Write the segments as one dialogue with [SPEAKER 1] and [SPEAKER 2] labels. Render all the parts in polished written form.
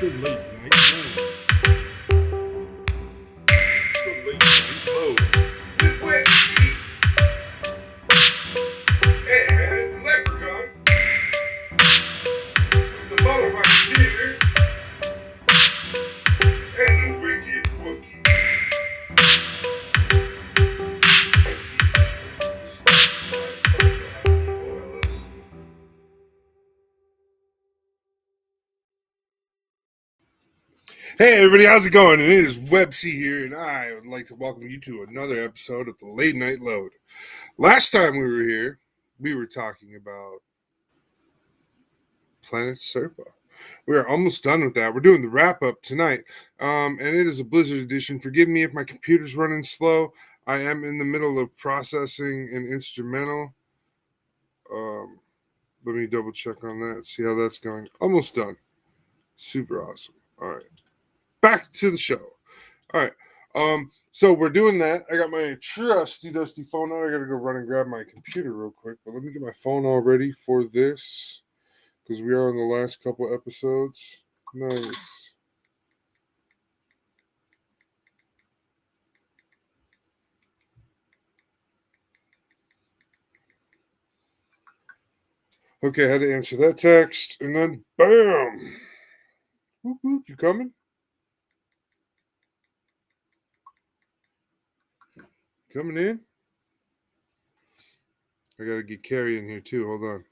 [SPEAKER 1] The late night load. The late night load. With Wookie and Leprkon. With the Model Rocketeer and the wicked Wookie. Hey everybody, how's it going? And it is Websy here, and I would like to welcome you to another episode of the Late Night Load. Last time we were here, we were talking about Planet SErpo. We are almost done with that. We're doing the wrap-up tonight, and it is a Blizzard edition. Forgive me if my computer's running slow. I am in the middle of processing an instrumental. Let me double check on that, see how that's going. Almost done. Super awesome. All right. Back to the show. All right. So we're doing that. I got my trusty dusty phone out. I gotta go run and grab my computer real quick. But let me get my phone all ready for this, because we are in the last couple episodes. Nice. Okay, I had to answer that text, and then bam! Whoop, whoop, you coming? Coming in? I gotta get Carrie in here too. Hold on.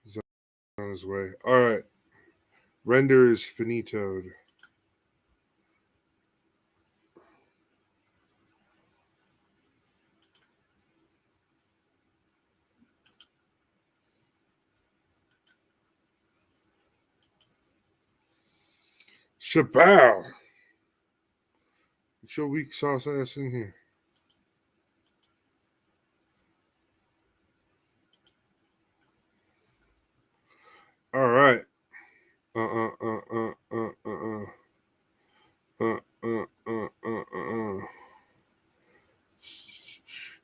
[SPEAKER 1] He's on his way. All right. Render is finitoed. Shabow! Get your weak sauce ass in here. All right.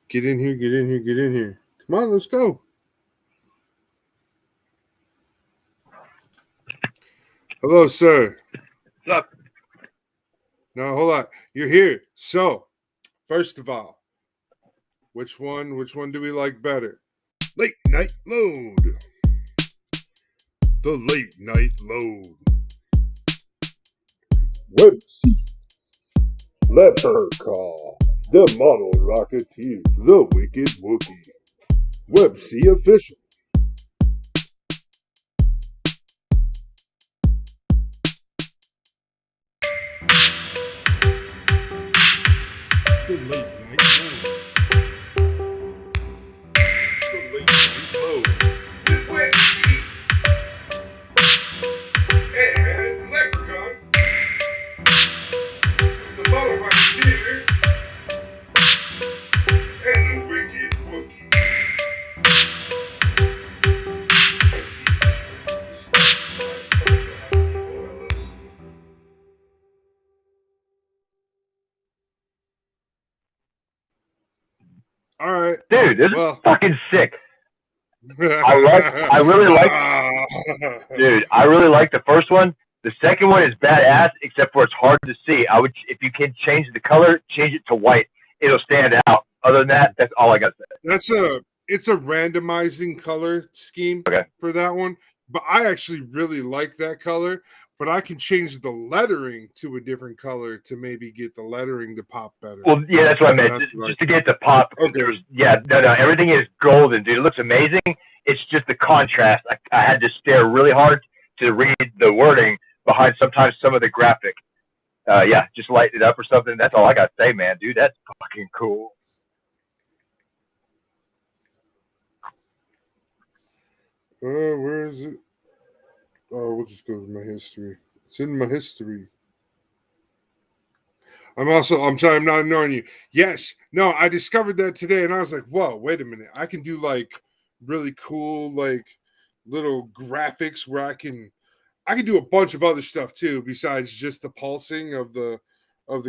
[SPEAKER 1] Get in here, get in here, get in here. Come on, let's go. Hello, sir.
[SPEAKER 2] What's up?
[SPEAKER 1] No, hold on. You're here. So, first of all, which one do we like better? Late Night Load. The Late Night Load. Websy. Leprkon. The Model Rocketeer. The Wicked Wookie. Websy Official. The Late Night Load. The Late Night Load. With Wookie and Leprkon. With the Model Rocketeer and the Wicked Wookie. All right,
[SPEAKER 2] dude. This is fucking sick. I really like the first one. The second one is badass, except for it's hard to see. If you can change the color, change it to white. It'll stand out. Other than that, that's all I got to say.
[SPEAKER 1] It's a randomizing color scheme for that one, but I actually really like that color. But I can change the lettering to a different color to maybe get the lettering to pop better.
[SPEAKER 2] Well, yeah, that's what I meant. Just to get the pop.
[SPEAKER 1] Okay.
[SPEAKER 2] No, everything is golden, dude. It looks amazing. It's just the contrast. I had to stare really hard to read the wording behind sometimes some of the graphic. Just lighten it up or something. That's all I got to say, man. Dude, that's fucking cool.
[SPEAKER 1] Where is it? Oh, we'll just go to my history. It's in my history. I'm sorry, I'm not ignoring you. Yes. No, I discovered that today and I was like, whoa, wait a minute. I can do like really cool, like little graphics where I can do a bunch of other stuff too, besides just the pulsing of the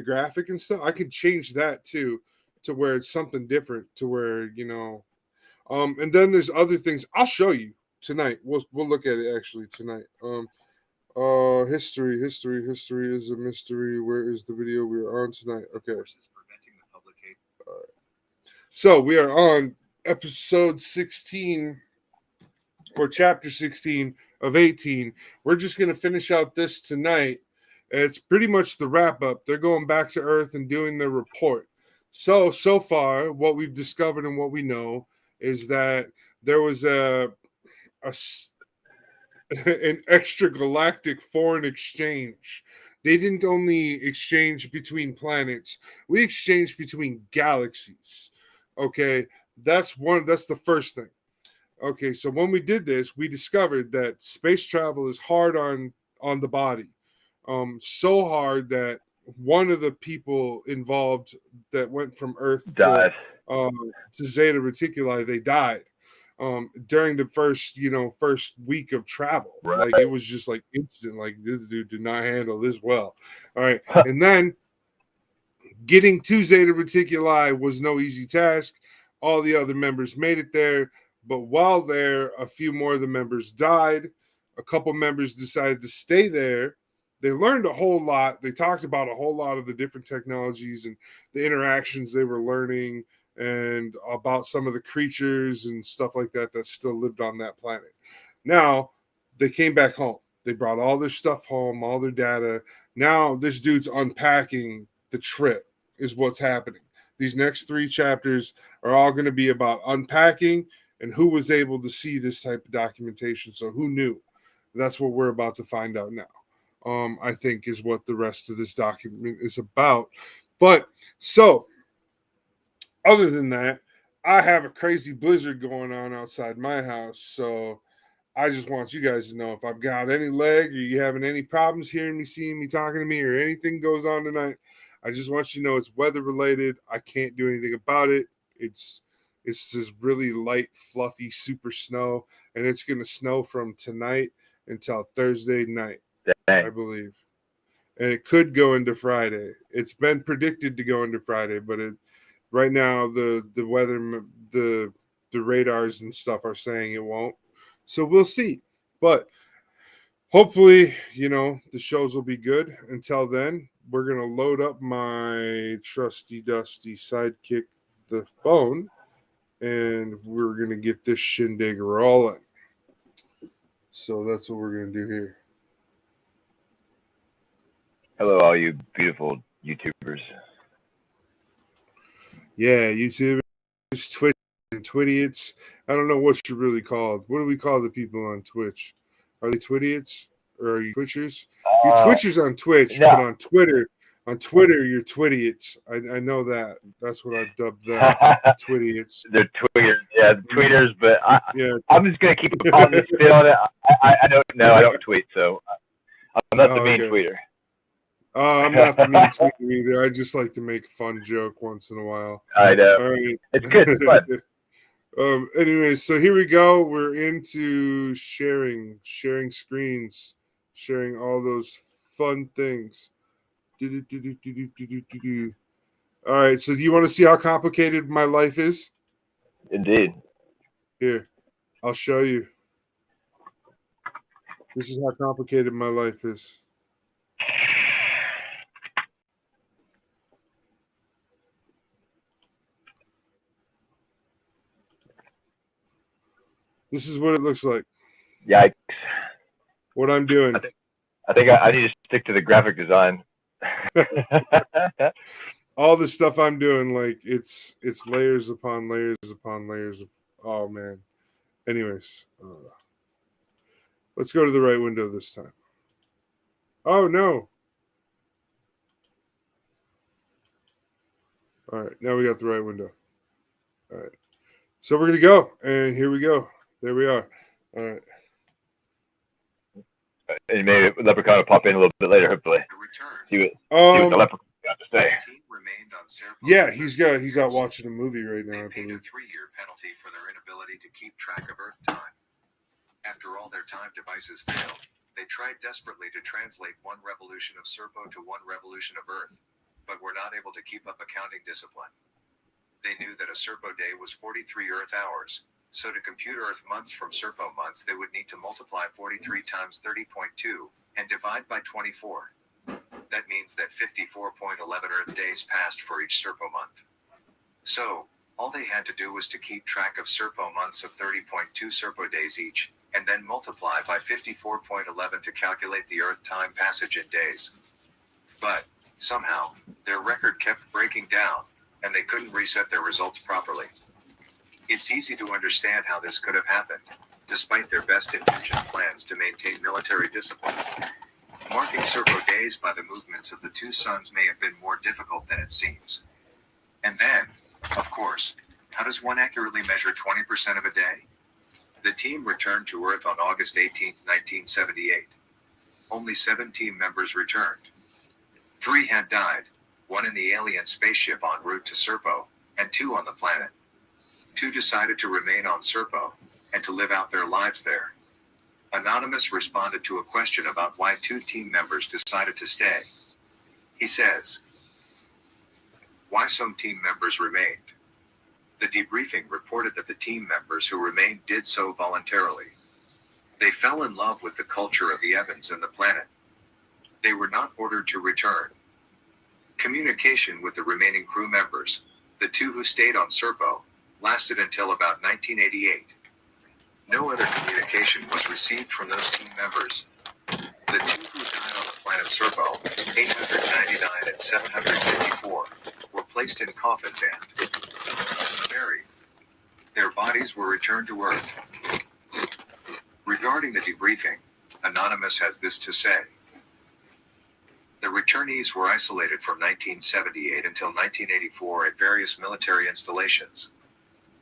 [SPEAKER 1] graphic and stuff. I could change that too to where it's something different, to where, and then there's other things I'll show you tonight. We'll look at it actually tonight. History is a mystery. Where is the video we are on tonight? Okay. So we are on episode 16 or chapter 16 of 18. We're just going to finish out this tonight. It's pretty much the wrap up. They're going back to Earth and doing their report. So far, what we've discovered and what we know is that there was an extragalactic foreign exchange. They didn't only exchange between planets, we exchanged between galaxies. Okay, that's the first thing. Okay, so when we did this, we discovered that space travel is hard on the body. So hard that one of the people involved that went from Earth
[SPEAKER 2] Died.
[SPEAKER 1] to Zeta Reticuli, they died during the first week of travel.
[SPEAKER 2] Right.
[SPEAKER 1] Like, it was just like instant. Like, this dude did not handle this well. All right, and then getting to Zeta Reticuli was no easy task. All the other members made it there, but while there, a few more of the members died. A couple members decided to stay there. They learned a whole lot. They talked about a whole lot of the different technologies and the interactions they were learning, and about some of the creatures and stuff like that still lived on that planet. Now, they came back home. They brought all their stuff home, all their data. Now, this dude's unpacking the trip, is what's happening. These next 3 chapters are all going to be about unpacking and who was able to see this type of documentation. So who knew? That's what we're about to find out now. I think is what the rest of this document is about. But so, other than that, I have a crazy blizzard going on outside my house. So I just want you guys to know, if I've got any leg, or you having any problems hearing me, seeing me, talking to me, or anything goes on tonight, I just want you to know it's weather related. I can't do anything about it. It's this really light, fluffy, super snow, and it's going to snow from tonight until Thursday night.
[SPEAKER 2] Dang.
[SPEAKER 1] I believe. And it could go into Friday. It's been predicted to go into Friday, but right now the weather, the radars and stuff are saying it won't. So we'll see. But hopefully, the shows will be good. Until then, we're going to load up my trusty dusty sidekick, the phone, and we're going to get this shindig rolling. So that's what we're going to do here.
[SPEAKER 2] Hello, all you beautiful YouTubers.
[SPEAKER 1] Yeah, YouTubers, Twitch, and Twitiots. I don't know what you're really called. What do we call the people on Twitch? Are they Twitiots or are you Twitchers? You're Twitchers on Twitch,
[SPEAKER 2] no.
[SPEAKER 1] But on Twitter, you're Twitiots. I know that. That's what I've dubbed them. Twitiots.
[SPEAKER 2] They're tweeters, yeah, the tweeters. But I'm just gonna keep a positive spin on it. I don't tweet, so I'm not the mean tweeter.
[SPEAKER 1] I'm not the mean tweeter either. I just like to make a fun joke once in a while.
[SPEAKER 2] I know.
[SPEAKER 1] All right.
[SPEAKER 2] It's good. It's fun.
[SPEAKER 1] Anyway, so here we go. We're into sharing screens, sharing all those fun things. All right. So do you want to see how complicated my life is?
[SPEAKER 2] Indeed.
[SPEAKER 1] Here, I'll show you. This is how complicated my life is. This is what it looks like.
[SPEAKER 2] Yikes.
[SPEAKER 1] What I'm doing.
[SPEAKER 2] I think I need to stick to the graphic design.
[SPEAKER 1] All the stuff I'm doing, like it's layers upon layers upon layers of. Oh man. Anyways, let's go to the right window this time. Oh no. All right, now we got the right window. All right, so we're gonna go, and here we go. There we are. All right.
[SPEAKER 2] And maybe Leprkon will pop in a little bit later, hopefully. See what the Leprkon got to say.
[SPEAKER 1] Yeah, he's out watching a movie right now, I believe.
[SPEAKER 3] A 3-year penalty for their inability to keep track of Earth time. After all their time devices failed, they tried desperately to translate 1 revolution of SErpo to 1 revolution of Earth, but were not able to keep up accounting discipline. They knew that a SErpo day was 43 Earth hours, so to compute Earth months from SErpo months, they would need to multiply 43 times 30.2 and divide by 24. That means that 54.11 Earth days passed for each SErpo month. So, all they had to do was to keep track of SErpo months of 30.2 SErpo days each, and then multiply by 54.11 to calculate the Earth time passage in days. But, somehow, their record kept breaking down, and they couldn't reset their results properly. It's easy to understand how this could have happened, despite their best intentioned plans to maintain military discipline. Marking SErpo days by the movements of the two suns may have been more difficult than it seems. And then, of course, how does one accurately measure 20% of a day? The team returned to Earth on August 18, 1978. Only 7 team members returned. 3 had died, 1 in the alien spaceship en route to SErpo, and 2 on the planet. 2 decided to remain on SErpo, and to live out their lives there. Anonymous responded to a question about why 2 team members decided to stay. He says, "Why some team members remained. The debriefing reported that the team members who remained did so voluntarily. They fell in love with the culture of the Evans and the planet. They were not ordered to return. Communication with the remaining crew members, the 2 who stayed on SErpo, lasted until about 1988. No other communication was received from those team members. The 2 who died on the planet SErpo, 899 and 754, were placed in coffins and buried. Their bodies were returned to Earth." Regarding the debriefing, Anonymous has this to say. The returnees were isolated from 1978 until 1984 at various military installations.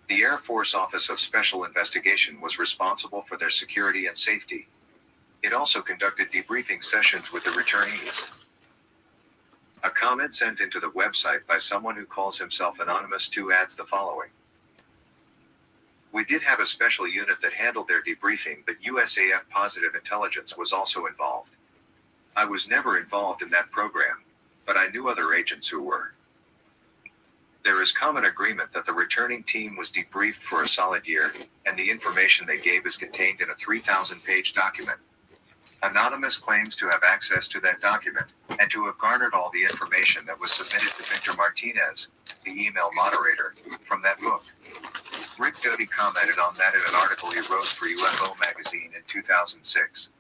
[SPEAKER 3] The Air Force Office of Special Investigation was responsible for their security and safety. It also conducted debriefing sessions with the returnees. A comment sent into the website by someone who calls himself Anonymous 2 adds the following. "We did have a special unit that handled their debriefing, but USAF Positive Intelligence was also involved. I was never involved in that program, but I knew other agents who were. There is common agreement that the returning team was debriefed for a solid year, and the information they gave is contained in a 3,000-page document. Anonymous claims to have access to that document, and to have garnered all the information that was submitted to Victor Martinez, the email moderator, from that book." Rick Doty commented on that in an article he wrote for UFO magazine in 2006.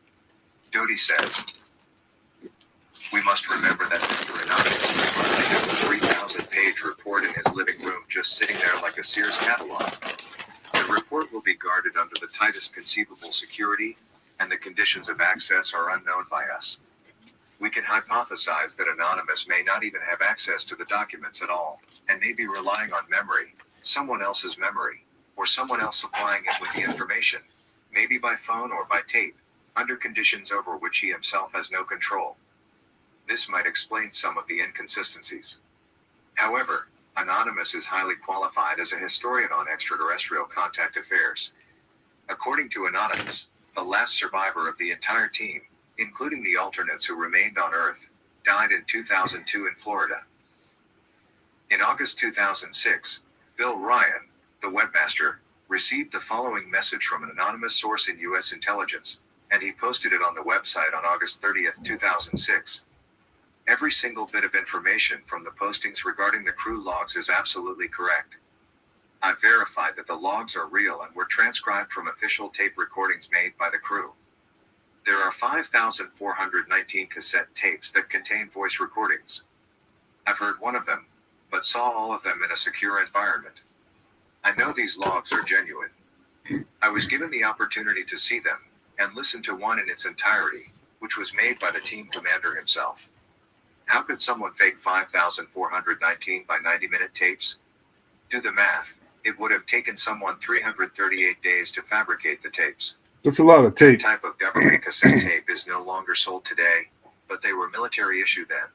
[SPEAKER 3] Doty says, "We must remember that Mr. Anonymous had a 3,000-page report in his living room just sitting there like a Sears catalog. The report will be guarded under the tightest conceivable security, and the conditions of access are unknown by us. We can hypothesize that Anonymous may not even have access to the documents at all, and may be relying on memory, someone else's memory, or someone else supplying it with the information, maybe by phone or by tape, under conditions over which he himself has no control. This might explain some of the inconsistencies. However, Anonymous is highly qualified as a historian on extraterrestrial contact affairs. According to Anonymous, the last survivor of the entire team, including the alternates who remained on Earth, died in 2002 in Florida. In August 2006, Bill Ryan, the webmaster, received the following message from an anonymous source in U.S. intelligence, and he posted it on the website on August 30th, 2006. Every single bit of information from the postings regarding the crew logs is absolutely correct. I verified that the logs are real and were transcribed from official tape recordings made by the crew. There are 5,419 cassette tapes that contain voice recordings. I've heard one of them, but saw all of them in a secure environment. I know these logs are genuine. I was given the opportunity to see them, and listen to one in its entirety, which was made by the team commander himself. How could someone fake 5,419 by 90-minute tapes? Do the math. It would have taken someone 338 days to fabricate the tapes.
[SPEAKER 1] That's a lot of tape.
[SPEAKER 3] That type of government cassette tape is no longer sold today, but they were military issue then.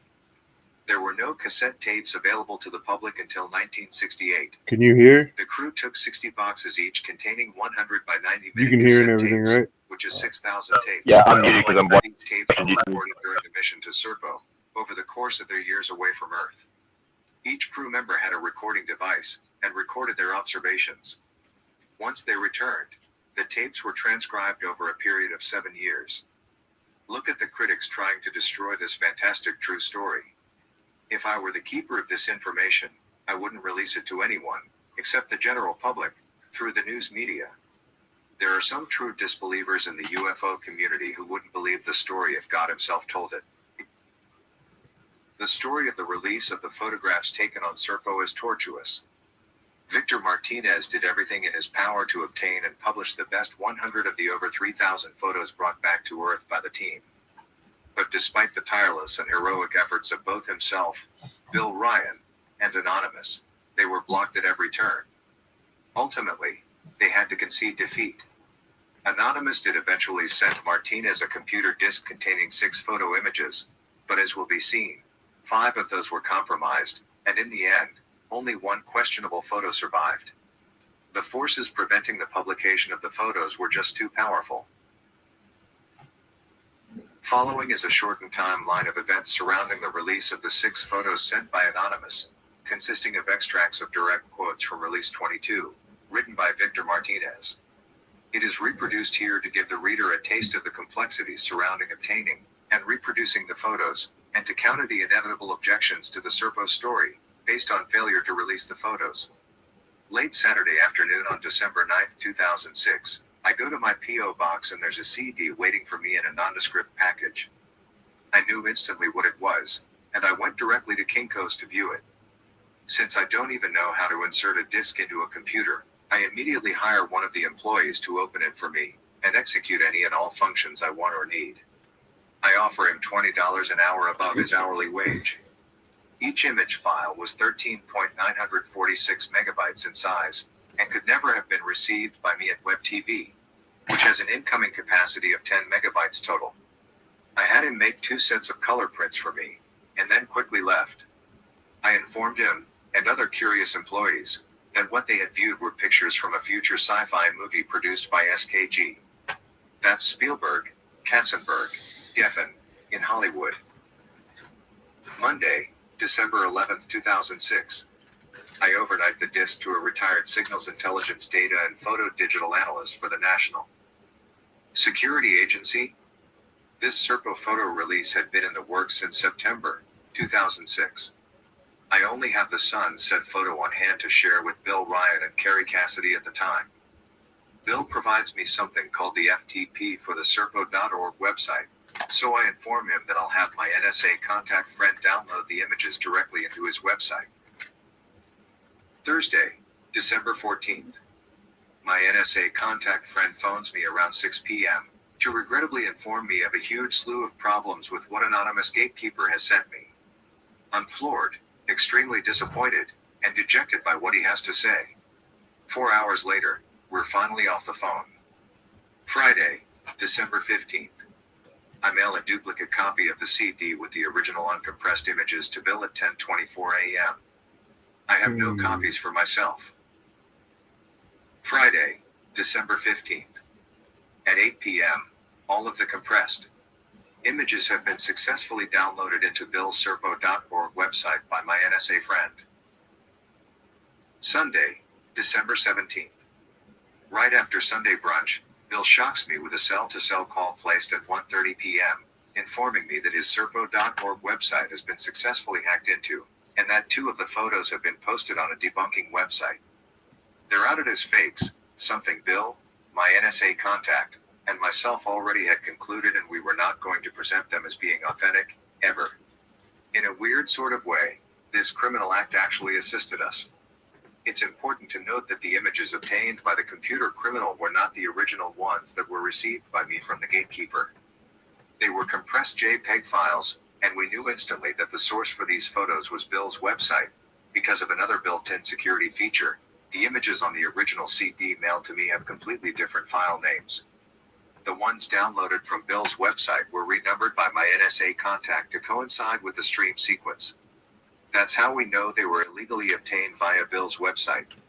[SPEAKER 3] There were no cassette tapes available to the public until 1968.
[SPEAKER 1] Can you hear?
[SPEAKER 3] The crew took 60 boxes each containing 100 by 90 minute
[SPEAKER 1] You can hear and
[SPEAKER 3] cassette
[SPEAKER 1] everything,
[SPEAKER 3] tapes,
[SPEAKER 1] right?
[SPEAKER 3] which is 6,000 tapes.
[SPEAKER 2] Yeah, I'm muted because I'm watching.
[SPEAKER 3] These tapes were recorded during the mission to SErpo, over the course of their years away from Earth. Each crew member had a recording device, and recorded their observations. Once they returned, the tapes were transcribed over a period of 7 years. Look at the critics trying to destroy this fantastic true story. If I were the keeper of this information, I wouldn't release it to anyone, except the general public, through the news media. There are some true disbelievers in the UFO community who wouldn't believe the story if God himself told it. The story of the release of the photographs taken on SErpo is tortuous. Victor Martinez did everything in his power to obtain and publish the best 100 of the over 3,000 photos brought back to Earth by the team. But despite the tireless and heroic efforts of both himself, Bill Ryan, and Anonymous, they were blocked at every turn. Ultimately, they had to concede defeat. Anonymous did eventually send Martinez a computer disk containing 6 photo images, but as will be seen, 5 of those were compromised, and in the end, only 1 questionable photo survived. The forces preventing the publication of the photos were just too powerful. Following is a shortened timeline of events surrounding the release of the 6 photos sent by Anonymous, consisting of extracts of direct quotes from Release 22, written by Victor Martinez. It is reproduced here to give the reader a taste of the complexities surrounding obtaining and reproducing the photos, and to counter the inevitable objections to the SErpo story, based on failure to release the photos. Late Saturday afternoon on December 9, 2006, I go to my P.O. box and there's a CD waiting for me in a nondescript package. I knew instantly what it was, and I went directly to Kinko's to view it. Since I don't even know how to insert a disk into a computer, I immediately hire one of the employees to open it for me, and execute any and all functions I want or need. I offer him $20 an hour above his hourly wage. Each image file was 13.946 megabytes in size, and could never have been received by me at WebTV, which has an incoming capacity of 10 megabytes total. I had him make 2 sets of color prints for me, and then quickly left. I informed him, and other curious employees, that what they had viewed were pictures from a future sci-fi movie produced by SKG. That's Spielberg, Katzenberg, Geffen, in Hollywood. Monday, December 11, 2006. I overnight the disk to a retired signals intelligence data and photo digital analyst for the National Security Agency. This SErpo photo release had been in the works since September 2006. I only have the sunset photo on hand to share with Bill Ryan and Carrie Cassidy at the time. Bill provides me something called the FTP for the SErpo.org website, so I inform him that I'll have my NSA contact friend download the images directly into his website. Thursday, December 14th. My NSA contact friend phones me around 6 p.m. to regrettably inform me of a huge slew of problems with what anonymous gatekeeper has sent me. I'm floored, extremely disappointed, and dejected by what he has to say. 4 hours later, we're finally off the phone. Friday, December 15th. I mail a duplicate copy of the CD with the original uncompressed images to Bill at 10:24 a.m. I have no copies for myself. Friday, December 15th. At 8 p.m., all of the compressed images have been successfully downloaded into Bill's SErpo.org website by my NSA friend. Sunday, December 17th. Right after Sunday brunch, Bill shocks me with a cell-to-cell call placed at 1:30 p.m., informing me that his SErpo.org website has been successfully hacked into, and that 2 of the photos have been posted on a debunking website. They're outed as fakes, something Bill, my NSA contact, and myself already had concluded, and we were not going to present them as being authentic, ever. In a weird sort of way, this criminal act actually assisted us. It's important to note that the images obtained by the computer criminal were not the original ones that were received by me from the gatekeeper. They were compressed JPEG files, and we knew instantly that the source for these photos was Bill's website, because of another built-in security feature. The images on the original CD mailed to me have completely different file names. The ones downloaded from Bill's website were renumbered by my NSA contact to coincide with the stream sequence. That's how we know they were illegally obtained via Bill's website.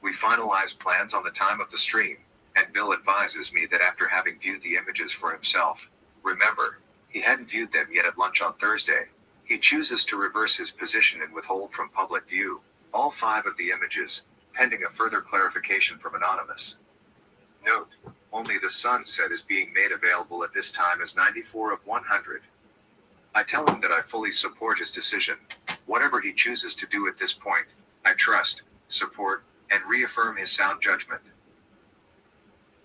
[SPEAKER 3] We finalized plans on the time of the stream, and Bill advises me that after having viewed the images for himself, remember, he hadn't viewed them yet at lunch on Thursday, he chooses to reverse his position and withhold from public view all 5 of the images, pending a further clarification from Anonymous. Note, only the sunset is being made available at this time as 94 of 100. I tell him that I fully support his decision. Whatever he chooses to do at this point, I trust, support, and reaffirm his sound judgment.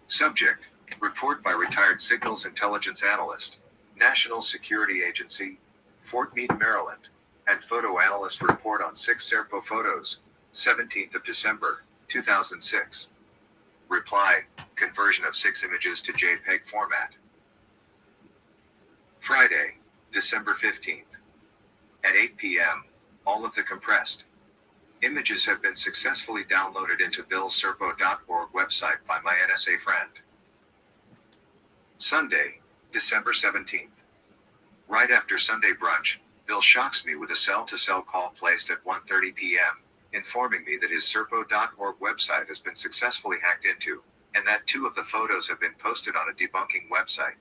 [SPEAKER 3] Subject, report by retired Signals Intelligence Analyst, National Security Agency, Fort Meade, Maryland, and photo analyst report on 6 SErpo photos, 17th of December, 2006. Reply, conversion of 6 images to JPEG format. Friday, December 15th. At 8 p.m., all of the compressed images have been successfully downloaded into SErpo.org website by my NSA friend. Sunday, December 17th. Right after Sunday brunch, Bill shocks me with a cell-to-cell call placed at 1:30 p.m., informing me that his SErpo.org website has been successfully hacked into, and that 2 of the photos have been posted on a debunking website.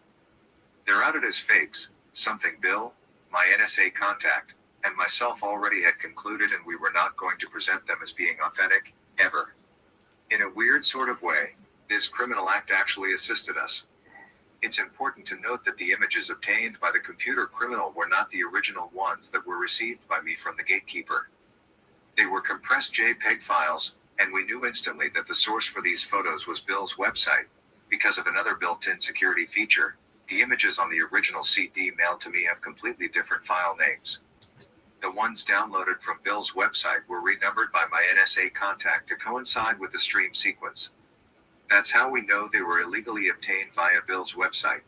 [SPEAKER 3] They're outed as fakes, something Bill, my NSA contact, and myself already had concluded, and we were not going to present them as being authentic, ever. In a weird sort of way, this criminal act actually assisted us. It's important to note that the images obtained by the computer criminal were not the original ones that were received by me from the gatekeeper. They were compressed JPEG files, and we knew instantly that the source for these photos was Bill's website, because of another built-in security feature. The images on the original CD mailed to me have completely different file names. The ones downloaded from Bill's website were renumbered by my NSA contact to coincide with the stream sequence. That's how we know they were illegally obtained via Bill's website.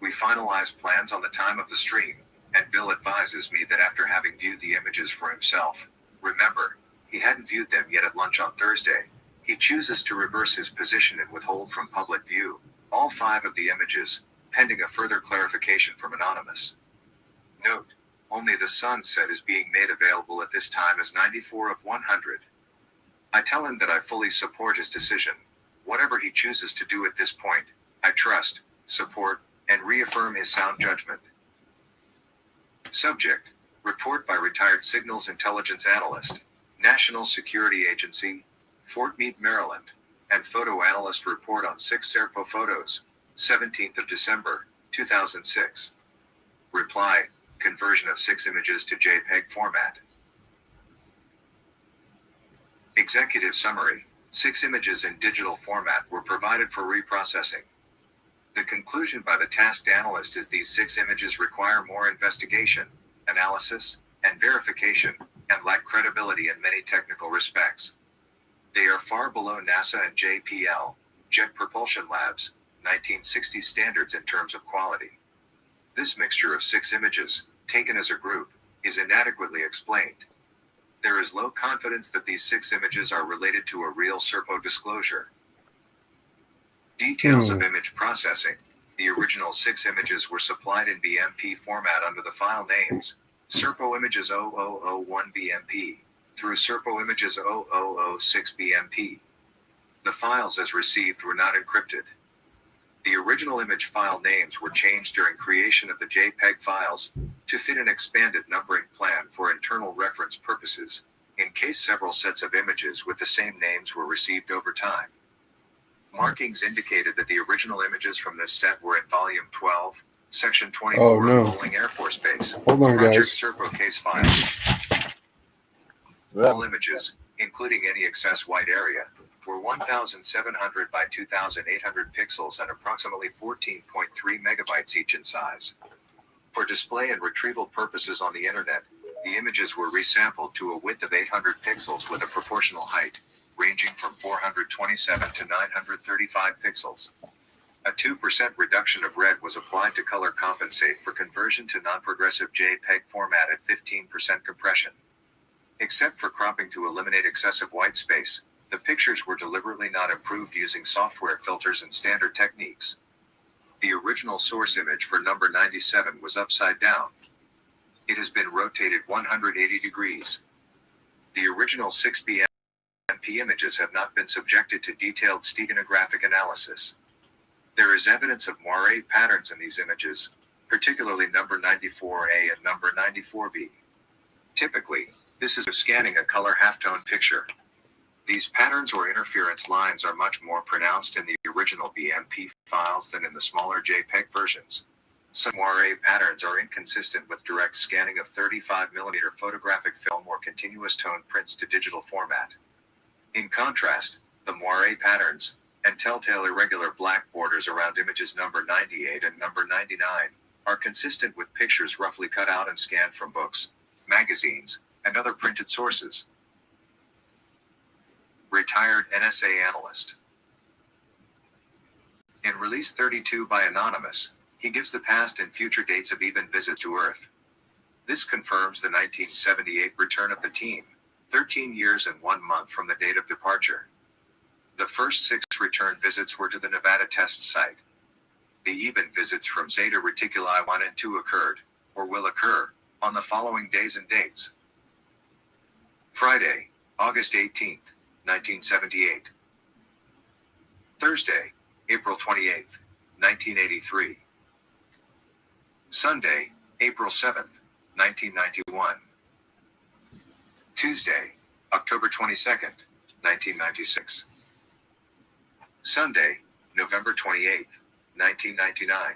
[SPEAKER 3] We finalized plans on the time of the stream, and Bill advises me that after having viewed the images for himself, remember, he hadn't viewed them yet at lunch on Thursday, he chooses to reverse his position and withhold from public view all 5 of the images, pending a further clarification from Anonymous. Note, only the sunset is being made available at this time as 94 of 100. I tell him that I fully support his decision. Whatever he chooses to do at this point, I trust, support, and reaffirm his sound judgment. Subject, report by retired Signals Intelligence Analyst, National Security Agency, Fort Meade, Maryland, and photo analyst report on 6 SErpo photos, 17th of December, 2006. Reply, conversion of 6 images to JPEG format. Executive summary, 6 images in digital format were provided for reprocessing. The conclusion by the tasked analyst is these 6 images require more investigation, analysis, and verification, and lack credibility in many technical respects. They are far below NASA and JPL, Jet Propulsion Labs, 1960 standards in terms of quality. This mixture of 6 images, taken as a group, is inadequately explained. There is low confidence that these 6 images are related to a real SErpo disclosure. Details of image processing. The original 6 images were supplied in BMP format under the file names SErpo Images 0001 BMP through SErpo Images 0006 BMP. The files as received were not encrypted. The original image file names were changed during creation of the JPEG files to fit an expanded numbering plan for internal reference purposes, in case several sets of images with the same names were received over time. Markings indicated that the original images from this set were in Volume 12, Section 24 of Bowling Air Force Base.
[SPEAKER 1] Hold on,
[SPEAKER 3] Project
[SPEAKER 1] guys.
[SPEAKER 3] SErpo case file. All images, including any excess white area, were 1,700 by 2,800 pixels and approximately 14.3 megabytes each in size. For display and retrieval purposes on the internet, the images were resampled to a width of 800 pixels with a proportional height, ranging from 427 to 935 pixels. A 2% reduction of red was applied to color compensate for conversion to non-progressive JPEG format at 15% compression. Except for cropping to eliminate excessive white space, the pictures were deliberately not improved using software filters and standard techniques. The original source image for number 97 was upside down. It has been rotated 180 degrees. The original 6 BMP images have not been subjected to detailed steganographic analysis. There is evidence of moire patterns in these images, particularly number 94A and number 94B. Typically, this is scanning a color halftone picture. These patterns or interference lines are much more pronounced in the original BMP files than in the smaller JPEG versions. Some moiré patterns are inconsistent with direct scanning of 35mm photographic film or continuous tone prints to digital format. In contrast, the moiré patterns, and telltale irregular black borders around images number 98 and number 99, are consistent with pictures roughly cut out and scanned from books, magazines, and other printed sources. Retired NSA analyst. In Release 32 by Anonymous, he gives the past and future dates of even visits to Earth. This confirms the 1978 return of the team, 13 years and 1 month from the date of departure. The first 6 return visits were to the Nevada test site. The even visits from Zeta Reticuli 1 and 2 occurred, or will occur, on the following days and dates. Friday, August 18th, 1978. Thursday, April 28th, 1983. Sunday, April 7th, 1991. Tuesday, October 22nd, 1996. Sunday, November 28th, 1999.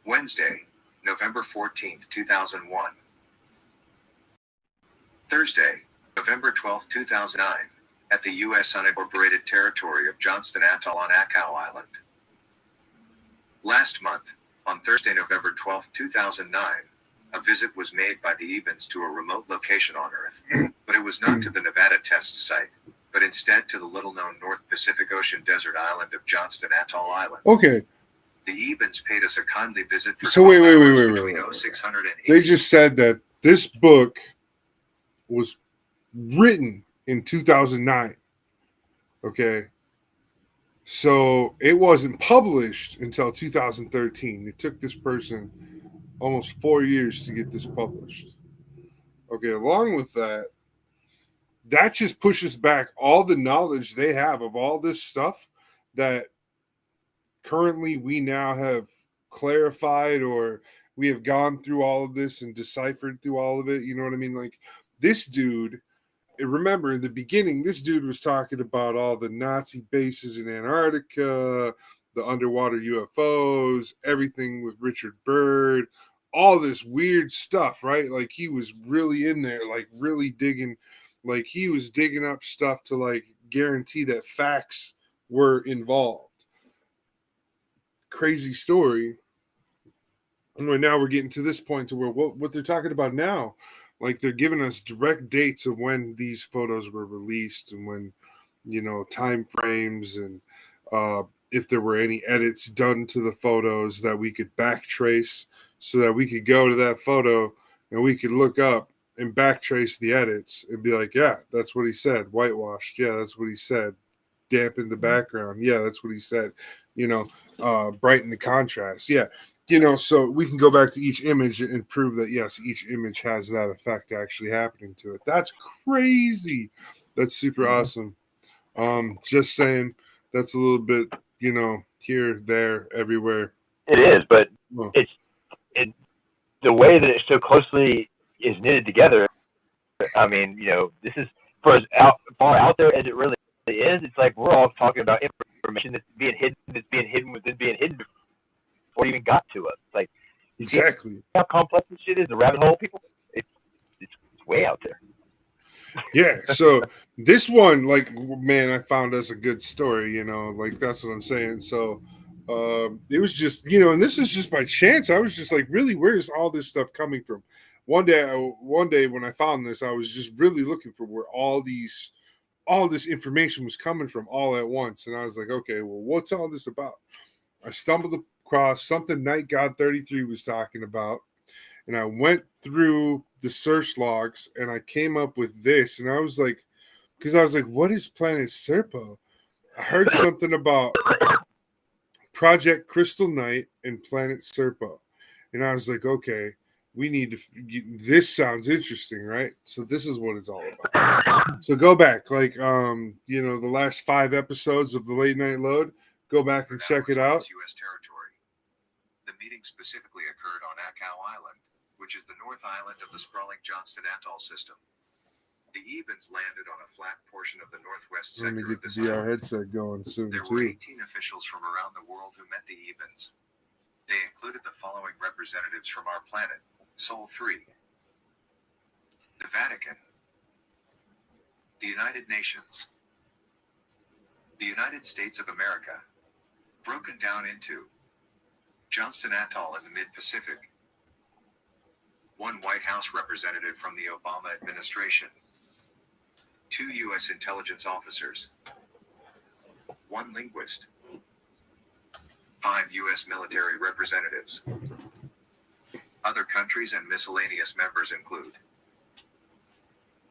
[SPEAKER 3] Wednesday, November 14th, 2001. Thursday, November 12th, 2009, at the U.S. unincorporated territory of Johnston Atoll on Acau Island. Last month, on Thursday, November 12th, 2009, a visit was made by the Ebens to a remote location on Earth, but it was not to the Nevada test site, but instead to the little-known North Pacific Ocean desert island of Johnston Atoll Island.
[SPEAKER 1] Okay.
[SPEAKER 3] The Ebens paid us a kindly visit for
[SPEAKER 1] So wait.
[SPEAKER 3] between 0600 and
[SPEAKER 1] They just said that this book was written in 2009. Okay. So it wasn't published until 2013. It took this person almost 4 years to get this published. Okay, along with that, that just pushes back all the knowledge they have of all this stuff that currently we now have clarified, or we have gone through all of this and deciphered through all of it. You know what I mean? Like this dude, remember in the beginning, this dude was talking about all the Nazi bases in Antarctica, the underwater UFOs, everything with Richard Byrd, all this weird stuff, right? Like he was really in there, like really digging, like he was digging up stuff to like guarantee that facts were involved. Crazy story. And right now we're getting to this point to where what they're talking about now, like they're giving us direct dates of when these photos were released and when, you know, time frames and if there were any edits done to the photos that we could backtrace so that we could go to that photo and we could look up and backtrace the edits and be like, yeah, that's what he said. Whitewashed. Yeah, that's what he said. Dampen the background. Yeah, that's what he said. You know, brighten the contrast. Yeah. You know, so we can go back to each image and prove that, yes, each image has that effect actually happening to it. That's crazy. That's super awesome. Just saying, that's a little bit, you know, here, there, everywhere.
[SPEAKER 2] It is, but
[SPEAKER 1] Oh.
[SPEAKER 2] it's the way that it so closely is knitted together. I mean, you know, this is for as far out there as it really is. It's like we're all talking about information that's being hidden within being hidden before it even got to us. Like
[SPEAKER 1] Exactly.
[SPEAKER 2] how complex this shit is, the rabbit hole, people. It's way out there.
[SPEAKER 1] Yeah, so this one, like, man, I found us a good story, you know, like that's what I'm saying. So it was just, you know, and this is just by chance. I was just like, really, where is all this stuff coming from? One day when I found this, I was just really looking for where all this information was coming from all at once, and I was like, okay, well, what's all this about? I stumbled across something NIte God 33 was talking about, and I went through the search logs and I came up with this, and I was like, what is Planet SErpo? I heard something about Project Crystal Night and Planet SErpo, and I was like, okay, we need to. This sounds interesting, right? So this is what it's all about. So go back, like you know, the last 5 episodes of the Late Night Load. Go back and check it out.
[SPEAKER 3] U.S. territory. The meeting specifically occurred on Acau Island, which is the North Island of the sprawling Johnston Atoll system. The Ebens landed on a flat portion of the northwest
[SPEAKER 1] Let me
[SPEAKER 3] sector
[SPEAKER 1] get
[SPEAKER 3] of
[SPEAKER 1] the
[SPEAKER 3] this
[SPEAKER 1] VR
[SPEAKER 3] island.
[SPEAKER 1] headset going soon,
[SPEAKER 3] There were
[SPEAKER 1] too.
[SPEAKER 3] 18 officials from around the world who met the Ebens. They included the following representatives from our planet: Sol 3, the Vatican, the United Nations, the United States of America, broken down into Johnston Atoll in the mid-Pacific, one White House representative from the Obama administration, 2 U.S. intelligence officers, 1 linguist, 5 U.S. military representatives. Other countries and miscellaneous members include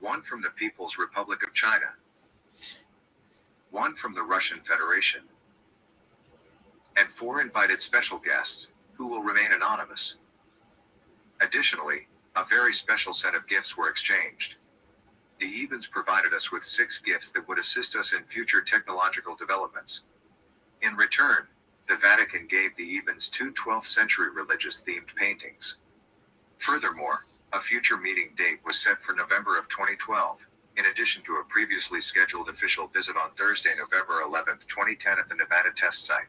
[SPEAKER 3] 1 from the People's Republic of China, 1 from the Russian Federation, and 4 invited special guests, who will remain anonymous. Additionally, a very special set of gifts were exchanged. The Ebens provided us with 6 gifts that would assist us in future technological developments. In return, the Vatican gave the Ebens 2 12th century religious-themed paintings. Furthermore, a future meeting date was set for November of 2012, in addition to a previously scheduled official visit on Thursday, November 11, 2010 at the Nevada test site.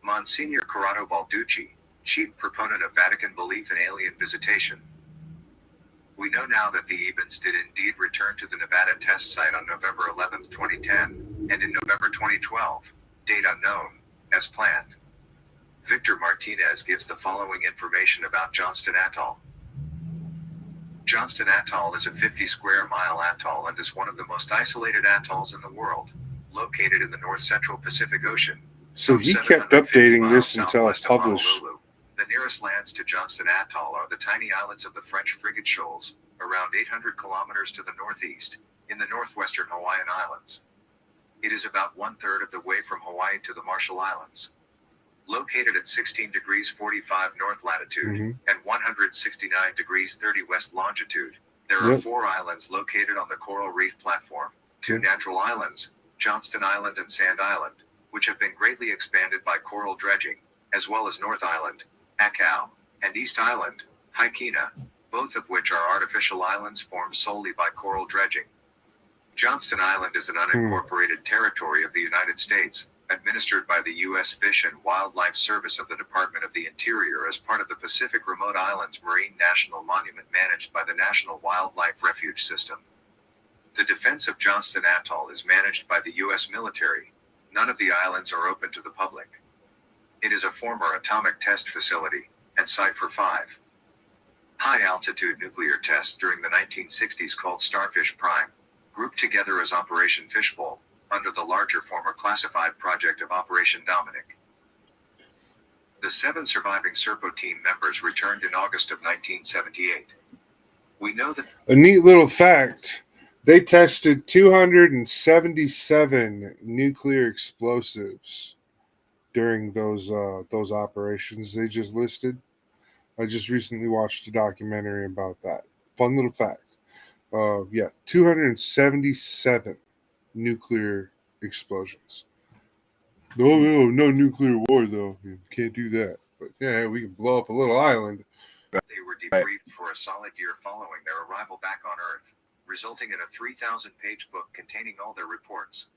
[SPEAKER 3] Monsignor Corrado Balducci, chief proponent of Vatican belief in alien visitation. We know now that the Ebens did indeed return to the Nevada test site on November 11, 2010, and in November 2012, date unknown, as planned. Victor Martinez gives the following information about Johnston Atoll. Johnston Atoll is a 50-square-mile atoll and is one of the most isolated atolls in the world, located in the north-central Pacific Ocean.
[SPEAKER 1] So he kept updating this until it published.
[SPEAKER 3] The nearest lands to Johnston Atoll are the tiny islets of the French frigate shoals, around 800 kilometers to the northeast, in the northwestern Hawaiian Islands. It is about 1/3 of the way from Hawaii to the Marshall Islands. Located at 16 degrees 45 north latitude and 169 degrees 30 west longitude, there are 4 islands located on the coral reef platform, 2 natural islands, Johnston Island and Sand Island, which have been greatly expanded by coral dredging, as well as North Island, Akau, and East Island, Haikina, both of which are artificial islands formed solely by coral dredging. Johnston Island is an unincorporated territory of the United States, administered by the U.S. Fish and Wildlife Service of the Department of the Interior as part of the Pacific Remote Islands Marine National Monument managed by the National Wildlife Refuge System. The defense of Johnston Atoll is managed by the U.S. military. None of the islands are open to the public. It is a former atomic test facility and site for 5 high-altitude nuclear tests during the 1960s called Starfish Prime, grouped together as Operation Fishbowl, under the larger former classified project of Operation Dominic. The 7 surviving SErpo team members returned in August of 1978. We know that...
[SPEAKER 1] A neat little fact, they tested 277 nuclear explosives during those operations they just listed. I just recently watched a documentary about that. Fun little fact. 277 nuclear explosions. No nuclear war, though. You can't do that. But yeah, we can blow up a little island.
[SPEAKER 3] They were debriefed for a solid year following their arrival back on Earth, resulting in a 3,000-page book containing all their reports.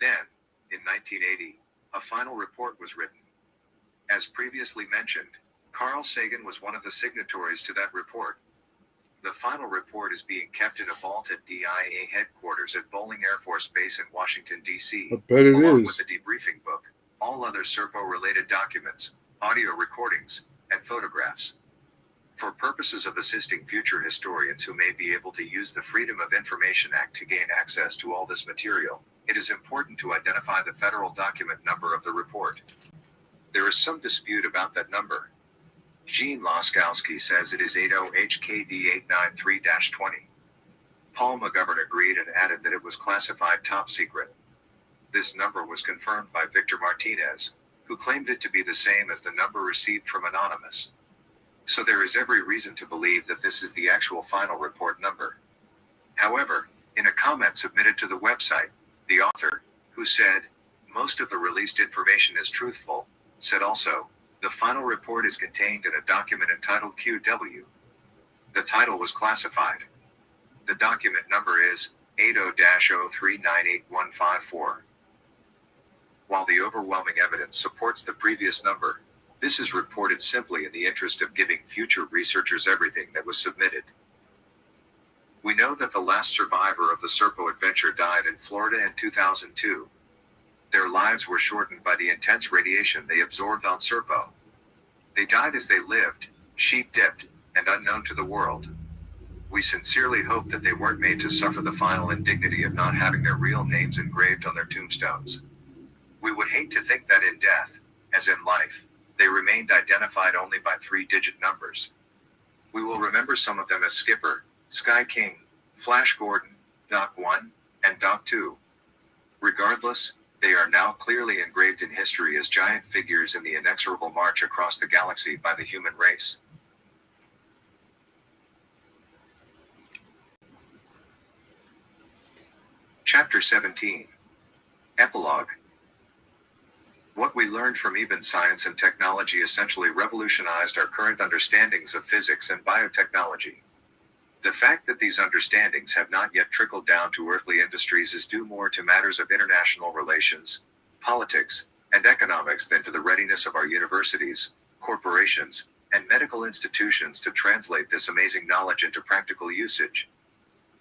[SPEAKER 3] Then, in 1980, a final report was written. As previously mentioned, Carl Sagan was one of the signatories to that report. The final report is being kept in a vault at DIA headquarters at Bolling Air Force Base in Washington, D.C.
[SPEAKER 1] I bet it
[SPEAKER 3] along
[SPEAKER 1] is.
[SPEAKER 3] with the debriefing book, all other SErpo-related documents, audio recordings, and photographs. For purposes of assisting future historians who may be able to use the Freedom of Information Act to gain access to all this material, it is important to identify the federal document number of the report. There is some dispute about that number. Gene Laskowski says it is 80HKD893-20. Paul McGovern agreed and added that it was classified top secret. This number was confirmed by Victor Martinez, who claimed it to be the same as the number received from Anonymous. So there is every reason to believe that this is the actual final report number. However, in a comment submitted to the website, the author, who said, "Most of the released information is truthful," said also, "The final report is contained in a document entitled QW. The title was classified. The document number is 80-03981154. While the overwhelming evidence supports the previous number, this is reported simply in the interest of giving future researchers everything that was submitted. We know that the last survivor of the SErpo adventure died in Florida in 2002. Their lives were shortened by the intense radiation they absorbed on SErpo. They died as they lived, sheep-dipped, and unknown to the world. We sincerely hope that they weren't made to suffer the final indignity of not having their real names engraved on their tombstones. We would hate to think that in death, as in life, they remained identified only by 3-digit numbers. We will remember some of them as Skipper, Sky King, Flash Gordon, Doc 1, and Doc 2. Regardless, they are now clearly engraved in history as giant figures in the inexorable march across the galaxy by the human race. Chapter 17. Epilogue. What we learned from even science and technology essentially revolutionized our current understandings of physics and biotechnology. The fact that these understandings have not yet trickled down to earthly industries is due more to matters of international relations, politics, and economics than to the readiness of our universities, corporations, and medical institutions to translate this amazing knowledge into practical usage.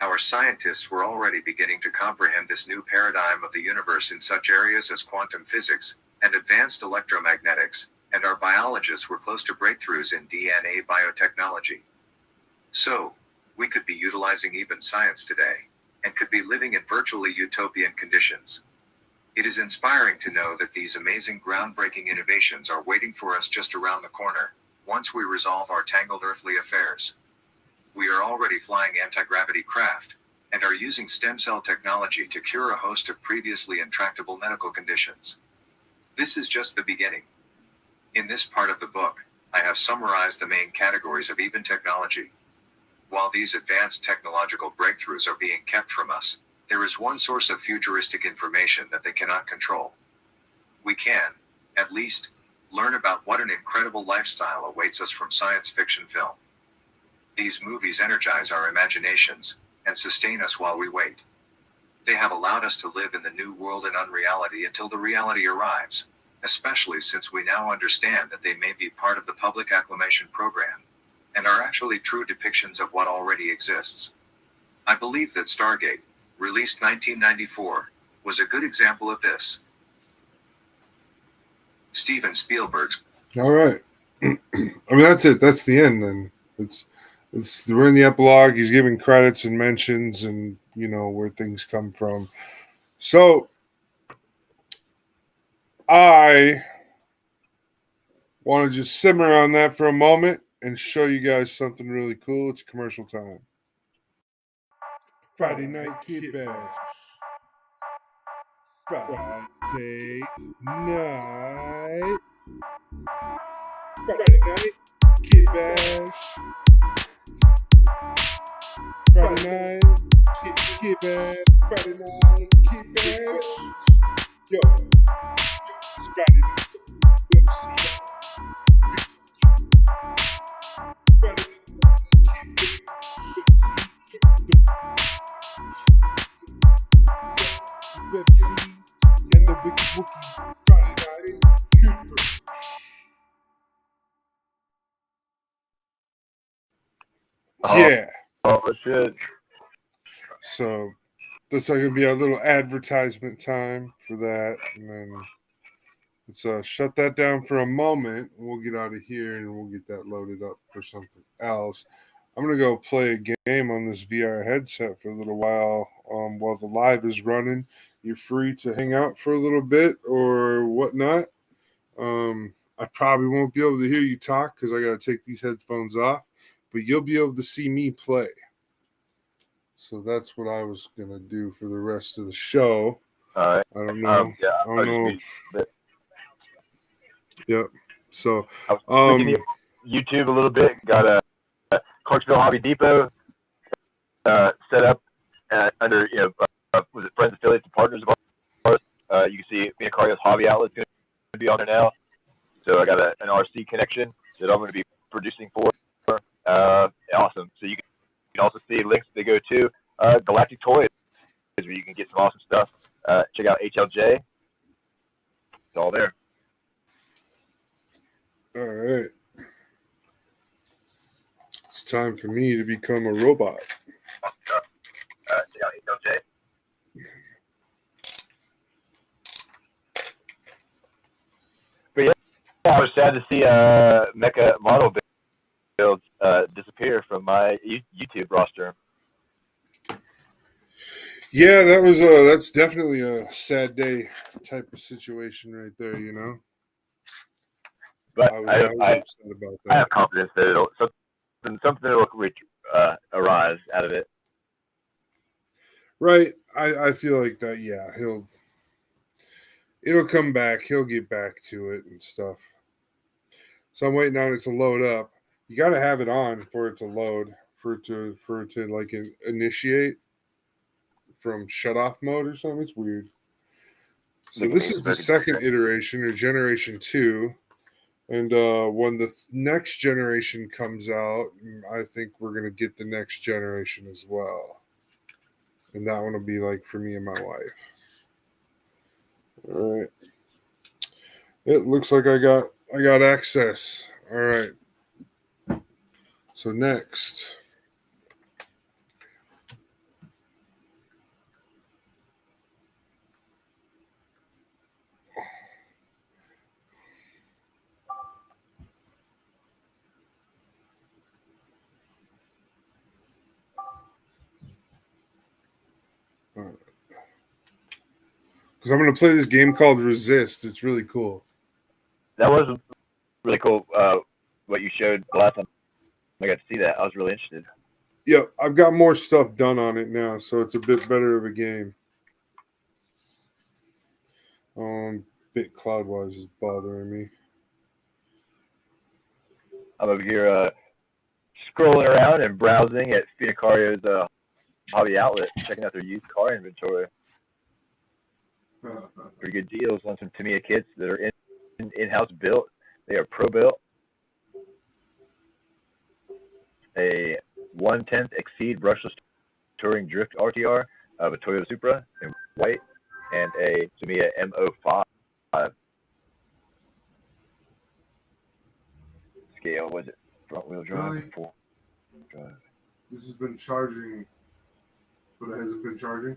[SPEAKER 3] Our scientists were already beginning to comprehend this new paradigm of the universe in such areas as quantum physics and advanced electromagnetics, and our biologists were close to breakthroughs in DNA biotechnology. So, we could be utilizing even science today, and could be living in virtually utopian conditions. It is inspiring to know that these amazing groundbreaking innovations are waiting for us just around the corner, once we resolve our tangled earthly affairs. We are already flying anti-gravity craft, and are using stem cell technology to cure a host of previously intractable medical conditions. This is just the beginning. In this part of the book, I have summarized the main categories of even technology. While these advanced technological breakthroughs are being kept from us, there is one source of futuristic information that they cannot control. We can, at least, learn about what an incredible lifestyle awaits us from science fiction film. These movies energize our imaginations and sustain us while we wait. They have allowed us to live in the new world in unreality until the reality arrives, especially since we now understand that they may be part of the public acclamation program, and are actually true depictions of what already exists. I believe that Stargate, released 1994, was a good example of this. Steven Spielberg's.
[SPEAKER 1] All right. I mean, that's it. That's the end. Then we're in the epilogue. He's giving credits and mentions, and where things come from. So I want to just simmer on that for a moment and show you guys something really cool. It's commercial time. Friday night kid bash. Friday night. Friday night kid bash. Friday night kid bash. Friday night kid bash. Yo, it's Friday night. Pepsi and the big Wookie. Friday night kid bash. Yeah.
[SPEAKER 2] Oh shit.
[SPEAKER 1] So that's going to be our little advertisement time for that, and then let's shut that down for a moment. We'll get out of here and we'll get that loaded up for something else. I'm going to go play a game on this VR headset for a little while the live is running. You're free to hang out for a little bit or whatnot. I probably won't be able to hear you talk because I got to take these headphones off, but you'll be able to see me play. So that's what I was going to do for the rest of the show.
[SPEAKER 2] All right.
[SPEAKER 1] I don't know. I don't know. Yep. So,
[SPEAKER 2] I was looking at YouTube a little bit. Got a Clarksville Hobby Depot set up under was it friends, affiliates, and partners of ours. You can see me and Cario's Hobby Outlet's going to be on there now. So I got an RC connection that I'm going to be producing for. Awesome. So you can also see links they go to Galactic Toys, where you can get some awesome stuff. Check out HLJ. It's all there.
[SPEAKER 1] All right. It's time for me to become a robot.
[SPEAKER 2] Check out HLJ. But yeah, I was sad to see Mecha model builds disappear from my YouTube roster.
[SPEAKER 1] Yeah, that's definitely a sad day type of situation right there, you know.
[SPEAKER 2] But
[SPEAKER 1] I was upset about that.
[SPEAKER 2] I have confidence that something will arise out of it.
[SPEAKER 1] Right. I feel like that, yeah, it'll come back. He'll get back to it and stuff. So I'm waiting on it to load up. You got to have it on for it to load, for it to like initiate from shut off mode or something. It's weird. So this is the second iteration or generation 2. And when the next generation comes out, I think we're going to get the next generation as well. And that one will be like for me and my wife. All right. It looks like I got access. All right. So next. Because I'm going to play this game called Resist. It's really cool.
[SPEAKER 2] That was really cool. What you showed the last time I got to see that, I was really interested.
[SPEAKER 1] Yeah, I've got more stuff done on it now, so it's a bit better of a game. Bit cloud-wise is bothering me.
[SPEAKER 2] I'm over here scrolling around and browsing at Finicario's hobby outlet, checking out their used car inventory. Pretty good deals on some Tamiya kits that are in-house built. They are pro-built. A 1/10 Exceed brushless touring drift RTR of a Toyota Supra in white, and a Tamiya M05 scale. Was it front wheel drive?
[SPEAKER 1] Really?
[SPEAKER 2] Four drive.
[SPEAKER 1] This has been charging, but it hasn't been charging.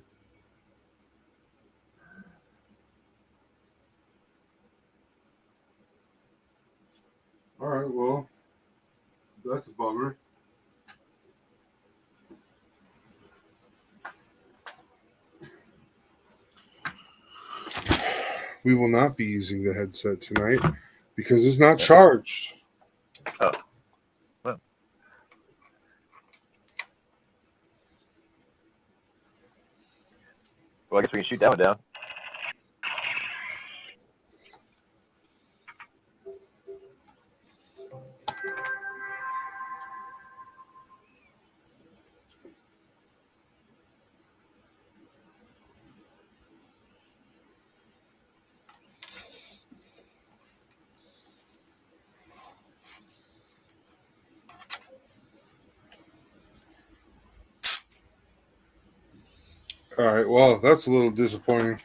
[SPEAKER 1] All right, well, that's a bummer. We will not be using the headset tonight because it's not charged.
[SPEAKER 2] Oh. Well, I guess we can shoot that one down.
[SPEAKER 1] All right, well, that's a little disappointing.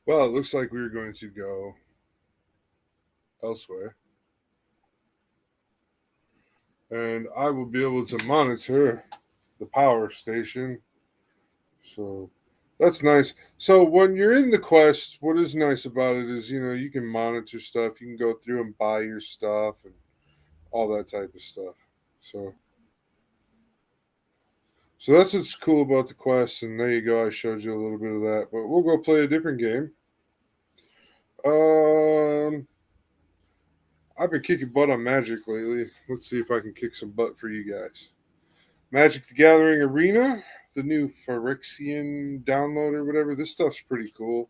[SPEAKER 1] Well, it looks like we were going to go elsewhere. And I will be able to monitor the power station. So that's nice. So when you're in the quest, what is nice about it is, you can monitor stuff. You can go through and buy your stuff and all that type of stuff. So that's what's cool about the quest. And there you go. I showed you a little bit of that. But we'll go play a different game. I've been kicking butt on Magic lately. Let's see if I can kick some butt for you guys. Magic the Gathering Arena, the new Phyrexian download or whatever. This stuff's pretty cool.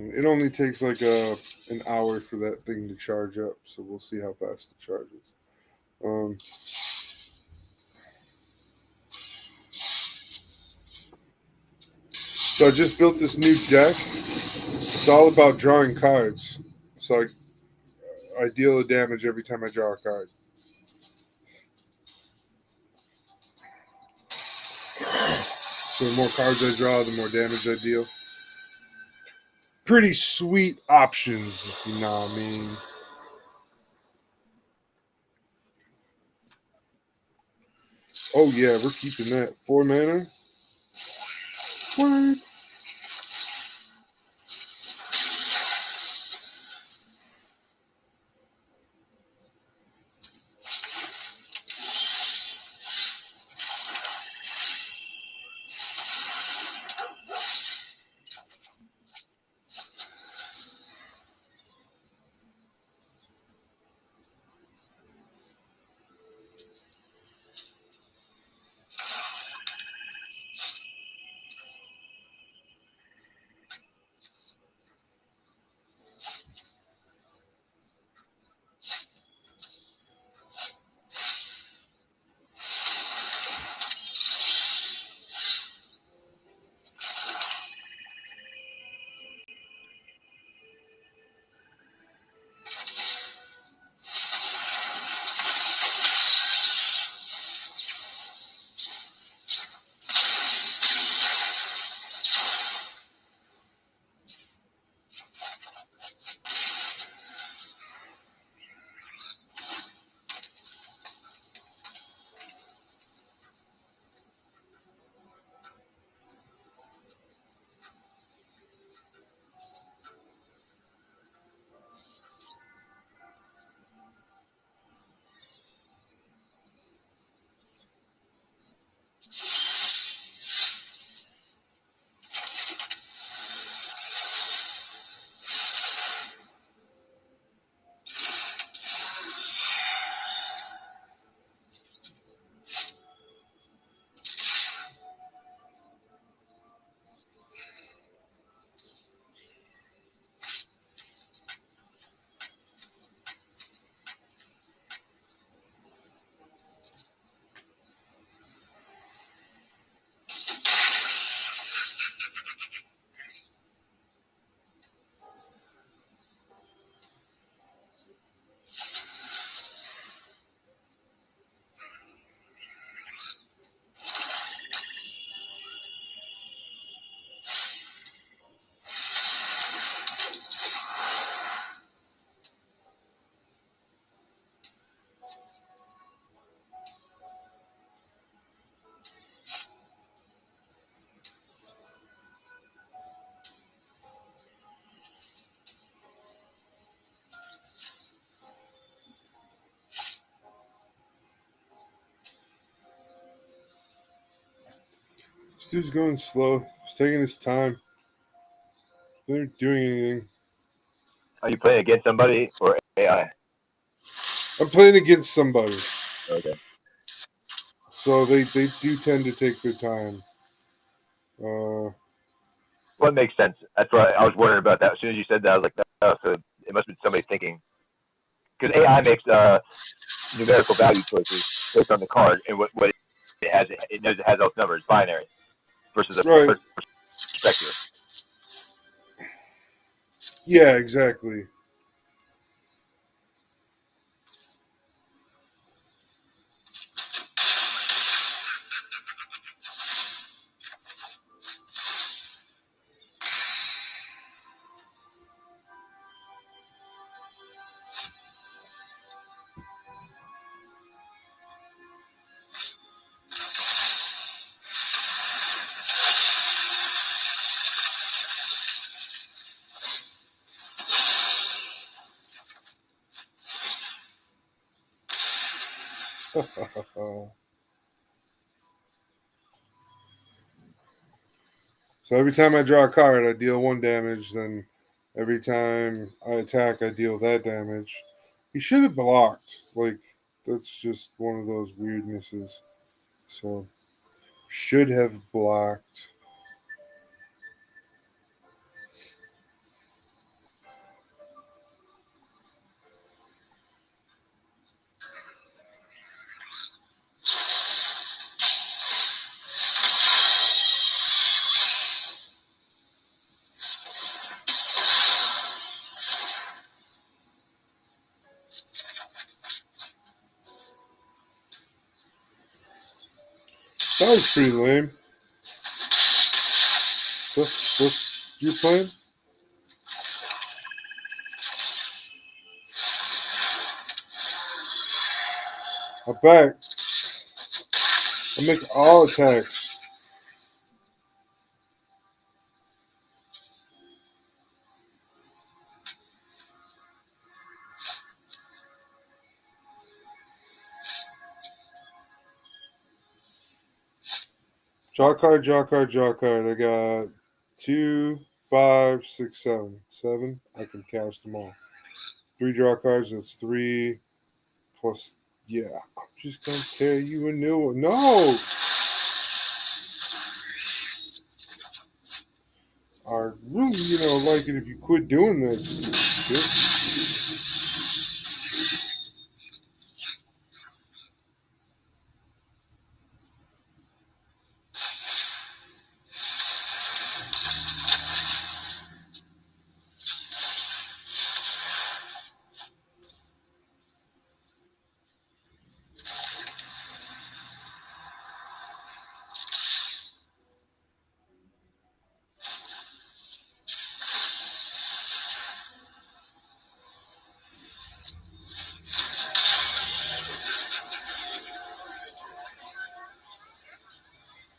[SPEAKER 1] And it only takes like an hour for that thing to charge up, so we'll see how fast it charges. So I just built this new deck. It's all about drawing cards. So I deal a damage every time I draw a card. So the more cards I draw, the more damage I deal. Pretty sweet options, if you know what I mean. Oh yeah, we're keeping that. 4 mana. What? This dude's going slow. He's taking his time. They're not doing anything.
[SPEAKER 2] Are you playing against somebody or AI?
[SPEAKER 1] I'm playing against somebody.
[SPEAKER 2] Okay.
[SPEAKER 1] So they do tend to take their time.
[SPEAKER 2] Well, it makes sense. That's why I was wondering about that. As soon as you said that, I was like, oh, so it must have been somebody thinking. Because AI makes numerical value choices based on the card and what it has. It knows it has those numbers, binary, versus a
[SPEAKER 1] right.
[SPEAKER 2] perspective.
[SPEAKER 1] Yeah, exactly. So every time I draw a card, I deal 1 damage. Then every time I attack, I deal that damage. He should have blocked. Like, that's just one of those weirdnesses. So, should have blocked. That was pretty lame. What's your plan? I'm back. I make all attacks. Draw card, draw card, draw card. I got 2, 5, 6, 7. 7. I can cast them all. 3 draw cards. That's 3 plus. Yeah, I'm just gonna tear you a new one. No. I really, like it if you quit doing this shit.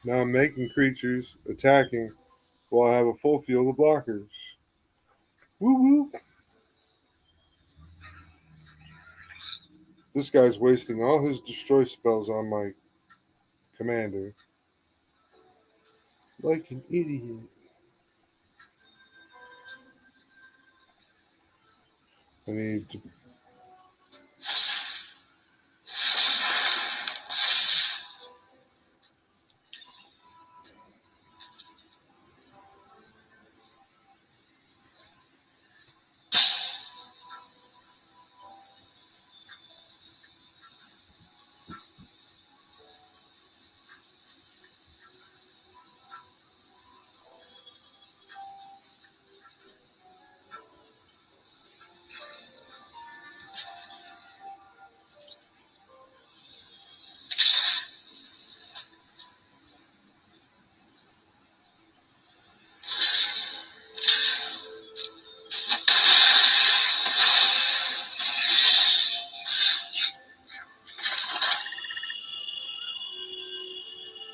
[SPEAKER 1] Now I'm making creatures attacking while I have a full field of blockers. Woo woo. This guy's wasting all his destroy spells on my commander. Like an idiot. I need to.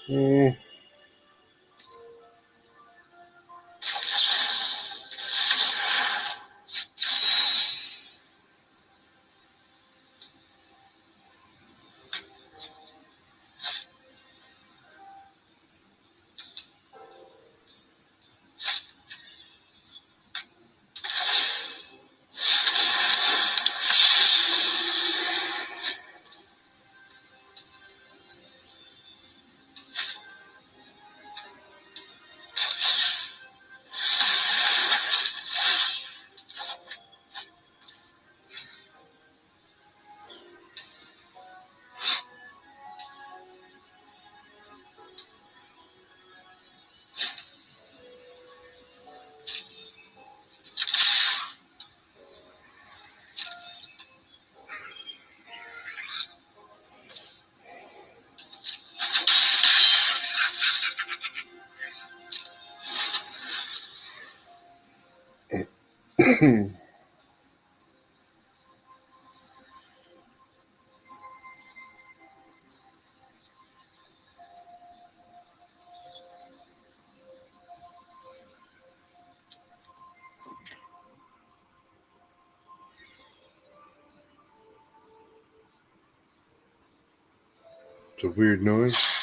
[SPEAKER 1] Mm. It's a weird noise.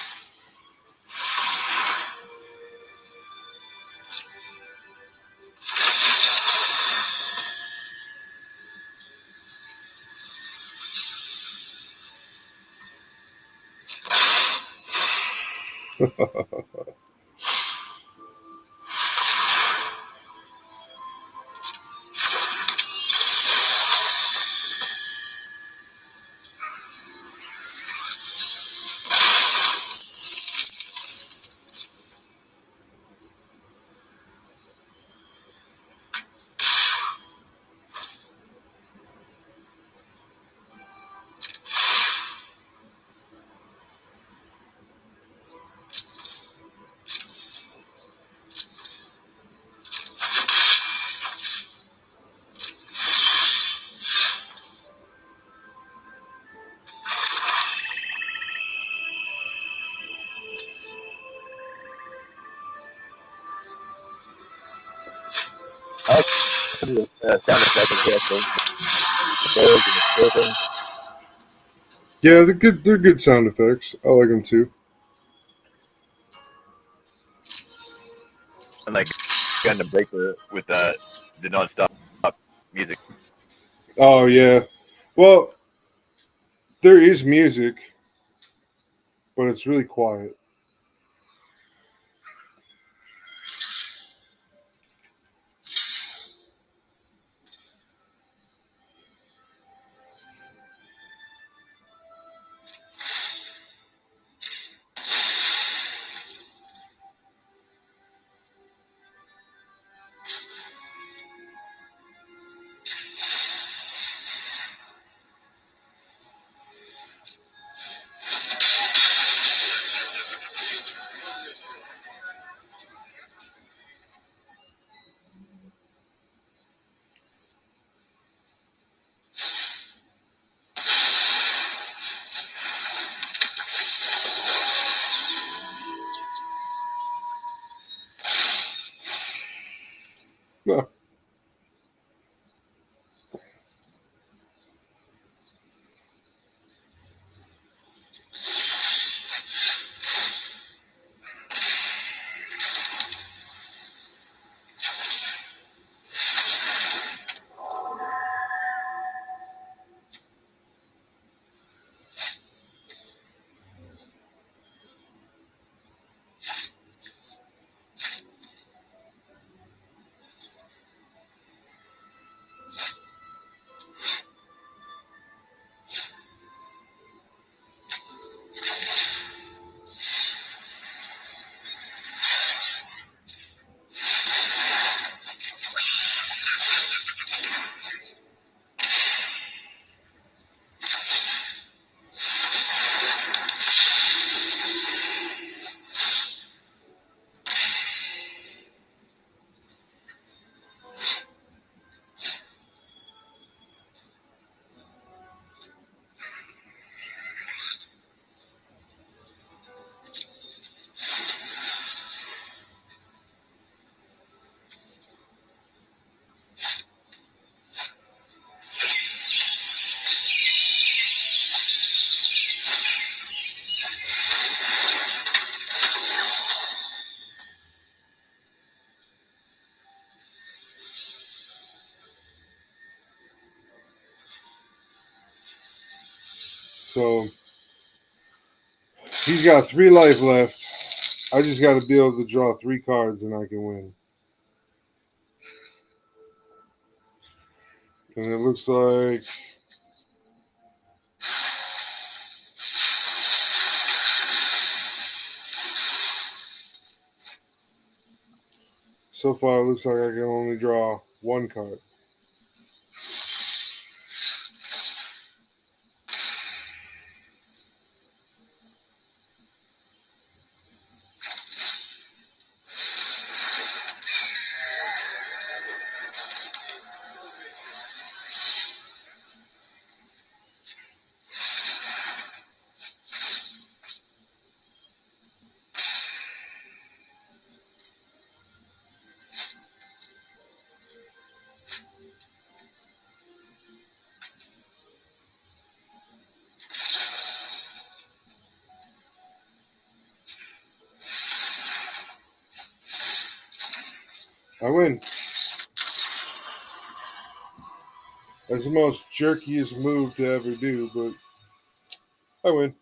[SPEAKER 2] sound effect in here, so the birds and the chirping.
[SPEAKER 1] Yeah, they're good. They're good sound effects. I like them too.
[SPEAKER 2] And like on the break with the nonstop music.
[SPEAKER 1] Oh yeah. Well, there is music, but it's really quiet. No. So he's got 3 life left. I just got to be able to draw 3 cards and I can win. And it looks like so far it looks like I can only draw 1 card. I win. That's the most jerkiest move to ever do, but I win.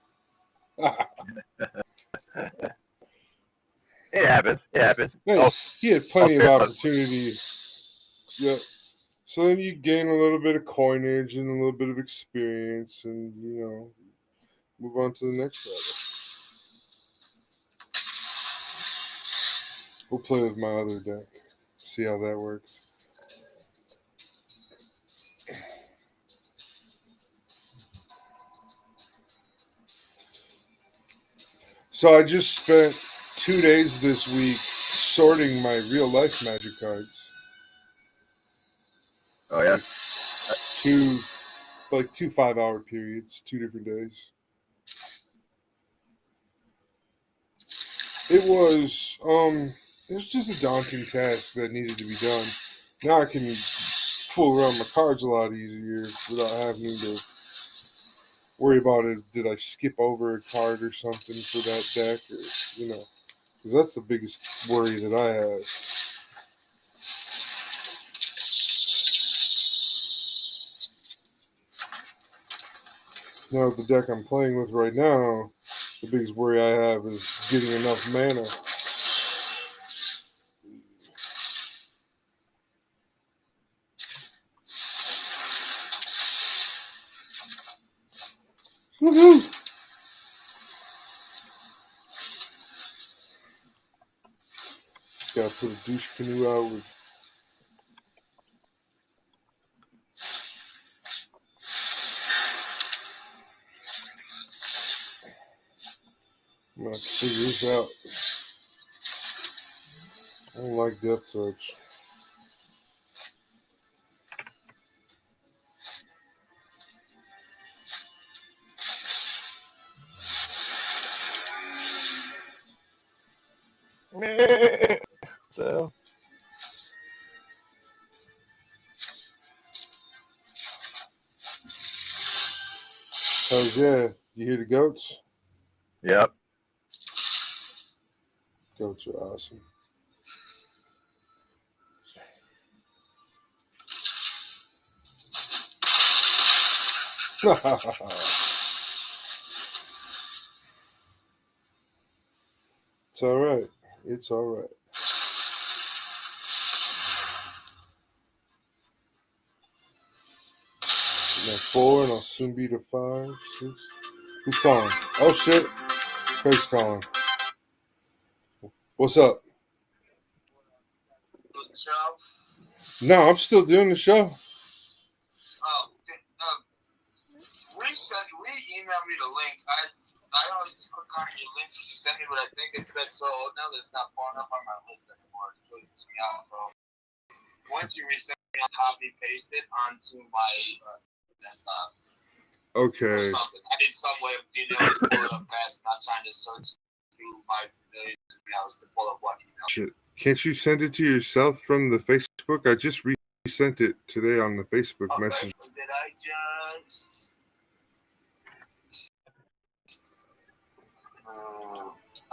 [SPEAKER 2] It happens. It happens.
[SPEAKER 1] Hey,
[SPEAKER 2] Oh,
[SPEAKER 1] he had plenty of
[SPEAKER 2] fair.
[SPEAKER 1] opportunity. Yeah. So then you gain a little bit of coinage and a little bit of experience, and move on to the next battle. We'll play with my other deck. See how that works. So I just spent 2 days this week sorting my real life Magic cards.
[SPEAKER 2] Oh yeah.
[SPEAKER 1] Two 5-hour periods, 2 different days. It was just a daunting task that needed to be done. Now I can fool around my cards a lot easier without having to worry about it. Did I skip over a card or something for that deck? Or, because that's the biggest worry that I have. Now, the deck I'm playing with right now, the biggest worry I have is getting enough mana. Woohoo! Gotta put a douche canoe out with. I'm gonna have to figure this out. I don't like Death Touch.
[SPEAKER 2] So,
[SPEAKER 1] Hells yeah. You hear the goats?
[SPEAKER 2] yep.
[SPEAKER 1] Goats are awesome. It's all right. It's all right. Now 4, and I'll soon be to 5, 6. Who's calling? Oh shit! Craig's calling. What's up?
[SPEAKER 4] The show.
[SPEAKER 1] No, I'm still doing the show.
[SPEAKER 4] Email me the link. I always just click on your link. You send me what I think it's been so old now that it's not pulling up on my list anymore. It's really pissing me off. So once you resend me, I'll copy paste it onto my desktop.
[SPEAKER 1] Okay.
[SPEAKER 4] Or something. I need some way of being able to pull it up fast, not trying to search through my millions of emails to pull up one email.
[SPEAKER 1] Shit. Can't you send it to yourself from the Facebook? I just resent it today on the Facebook message.
[SPEAKER 4] Did I just?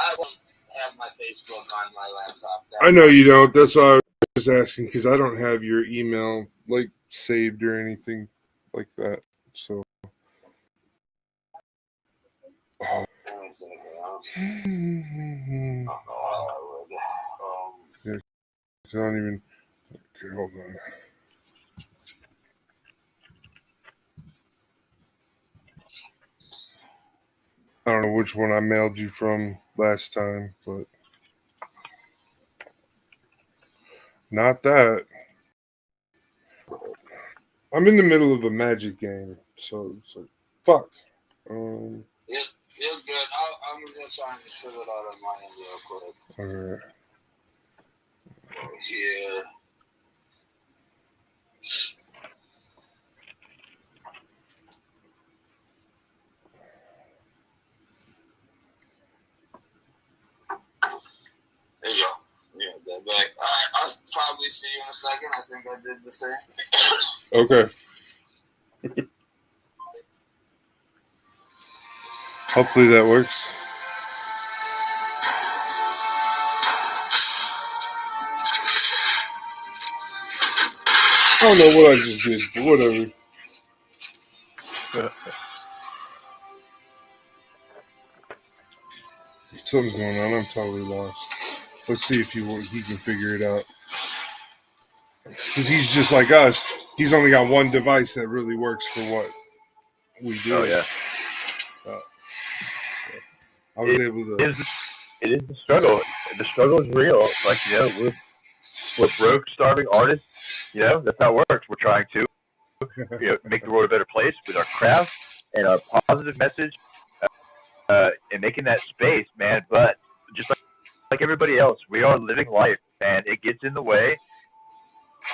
[SPEAKER 4] I won't have my Facebook on my laptop.
[SPEAKER 1] I know you don't. That's why I was asking, because I don't have your email like saved or anything like that. So. Oh. Yeah, I don't even. Okay, hold on. I don't know which one I mailed you from last time, but not that. I'm in the middle of a Magic game, so it's like, fuck.
[SPEAKER 4] You're good. I'm just trying to fill it out on my end real quick.
[SPEAKER 1] Alright.
[SPEAKER 4] Yeah. There you go. Yeah, that back. Alright, I'll probably see you in a second. I think I did the same.
[SPEAKER 1] Okay. Hopefully that works. I don't know what I just did, but whatever. Something's going on. I'm totally lost. Let's see if he can figure it out. Because he's just like us. He's only got one device that really works for what we do.
[SPEAKER 2] Oh yeah.
[SPEAKER 1] So I was able to.
[SPEAKER 2] It is the struggle. The struggle is real. Like, we're broke, starving artists. That's how it works. We're trying to make the world a better place with our craft and our positive message, and making that space, man. But just like everybody else, we are living life, and it gets in the way.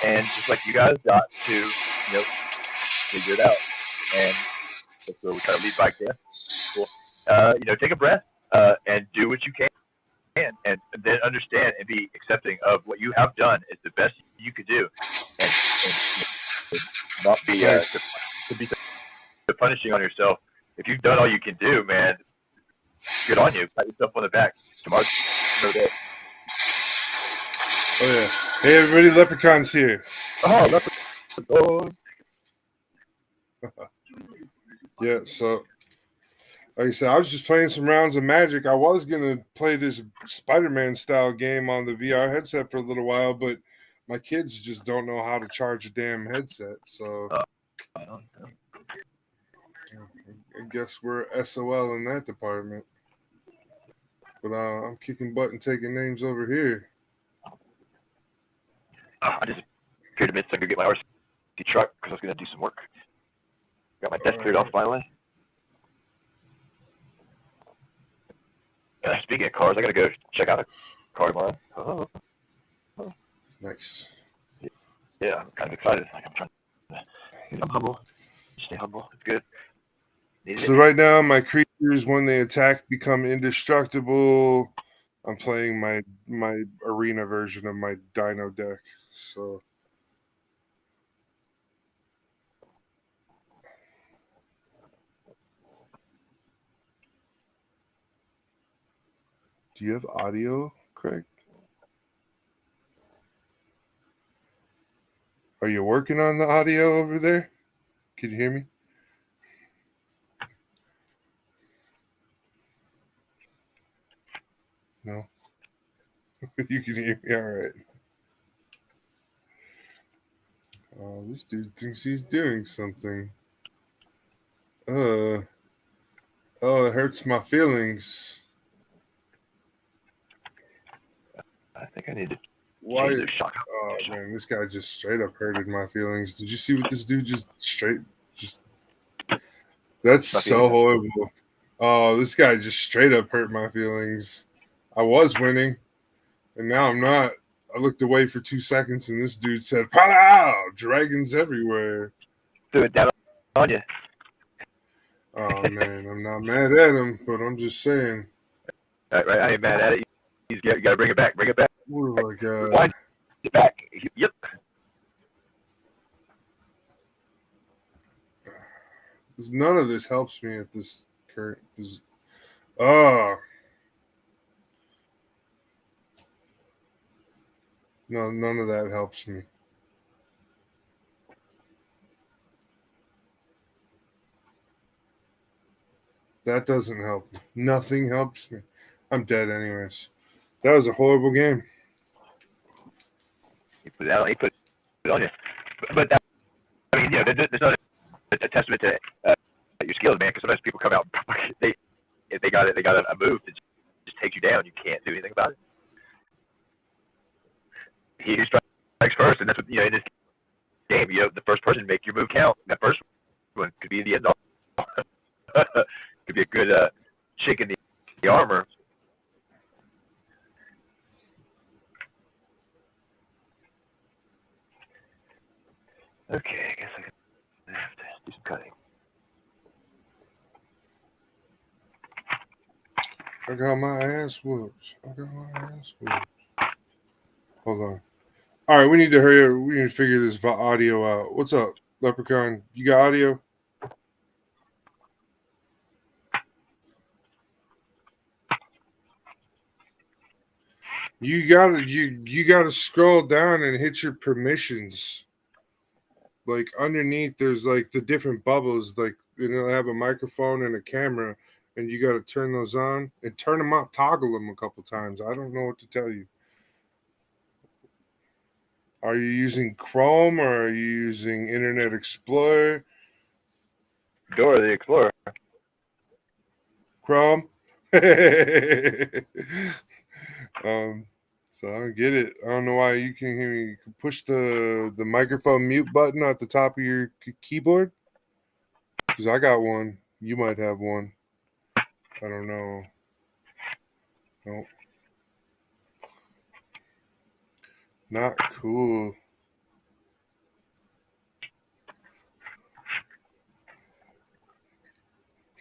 [SPEAKER 2] And just like you guys got to, figure it out. And that's where we try to lead by example. Take a breath, and do what you can, and then understand and be accepting of what you have done is the best you could do. And not be
[SPEAKER 1] Nice.
[SPEAKER 2] to be punishing on yourself. If you've done all you can do, man, good on you. Pat yourself on the back. Tomorrow's no day.
[SPEAKER 1] Oh yeah. Hey everybody, Leprekon's here.
[SPEAKER 2] Oh, Leprkon.
[SPEAKER 1] Yeah, so like I said, I was just playing some rounds of Magic. I was gonna play this Spider-Man style game on the VR headset for a little while, but my kids just don't know how to charge a damn headset. So I guess we're SOL in that department. But I'm kicking butt and taking names over here.
[SPEAKER 2] I just appeared a minute so I could get my RC truck because I was going to do some work. Got my desk cleared off finally. Speaking of cars, I got to go check out a car tomorrow. Oh.
[SPEAKER 1] Nice.
[SPEAKER 2] Yeah, I'm kind of excited. Like I'm humble. Stay humble. It's good.
[SPEAKER 1] So right now, my creatures, when they attack, become indestructible. I'm playing my arena version of my Dino deck. So do you have audio, Craig? Are you working on the audio over there? Can you hear me? No. You can hear me. All right. Oh, this dude thinks he's doing something. Oh, it hurts my feelings.
[SPEAKER 2] I think I need to
[SPEAKER 1] Why?
[SPEAKER 2] change those shock.
[SPEAKER 1] Oh man, this guy just straight up hurted my feelings. Did you see what this dude just? That's so horrible. Oh, this guy just straight up hurt my feelings. I was winning, and now I'm not. I looked away for 2 seconds, and this dude said, "Pow! Dragons everywhere."
[SPEAKER 2] Threw it down on you.
[SPEAKER 1] Oh man, I'm not mad at him, but I'm just saying.
[SPEAKER 2] Right, I ain't mad at it. You got to bring it back. Bring it back.
[SPEAKER 1] What have I got?
[SPEAKER 2] Wind it back. Yep.
[SPEAKER 1] None of this helps me at this current. No, none of that helps me. That doesn't help me. Nothing helps me. I'm dead anyways. That was a horrible game.
[SPEAKER 2] He put it on you. But that, I mean, there's not a testament to your skills, man. Because sometimes people come out, they got a move that just takes you down. You can't do anything about it. He who strikes first, and that's what in this game. The first person to make your move count. That first one could be the end all. Could be a good chink in the armor. Okay, I guess I have to do some cutting.
[SPEAKER 1] I got my ass whooped. Hold on. All right, we need to hurry up. We need to figure this audio out. What's up, Leprkon? You got audio? You gotta scroll down and hit your permissions. Like underneath, there's like the different bubbles. Like it'll have a microphone and a camera, and you gotta turn those on and turn them off. Toggle them a couple times. I don't know what to tell you. Are you using Chrome or are you using Internet Explorer?
[SPEAKER 2] Dora the Explorer.
[SPEAKER 1] Chrome. So I don't get it. I don't know why you can hear me. You can push the microphone mute button at the top of your keyboard. Because I got one. You might have one. I don't know. Nope. Not cool.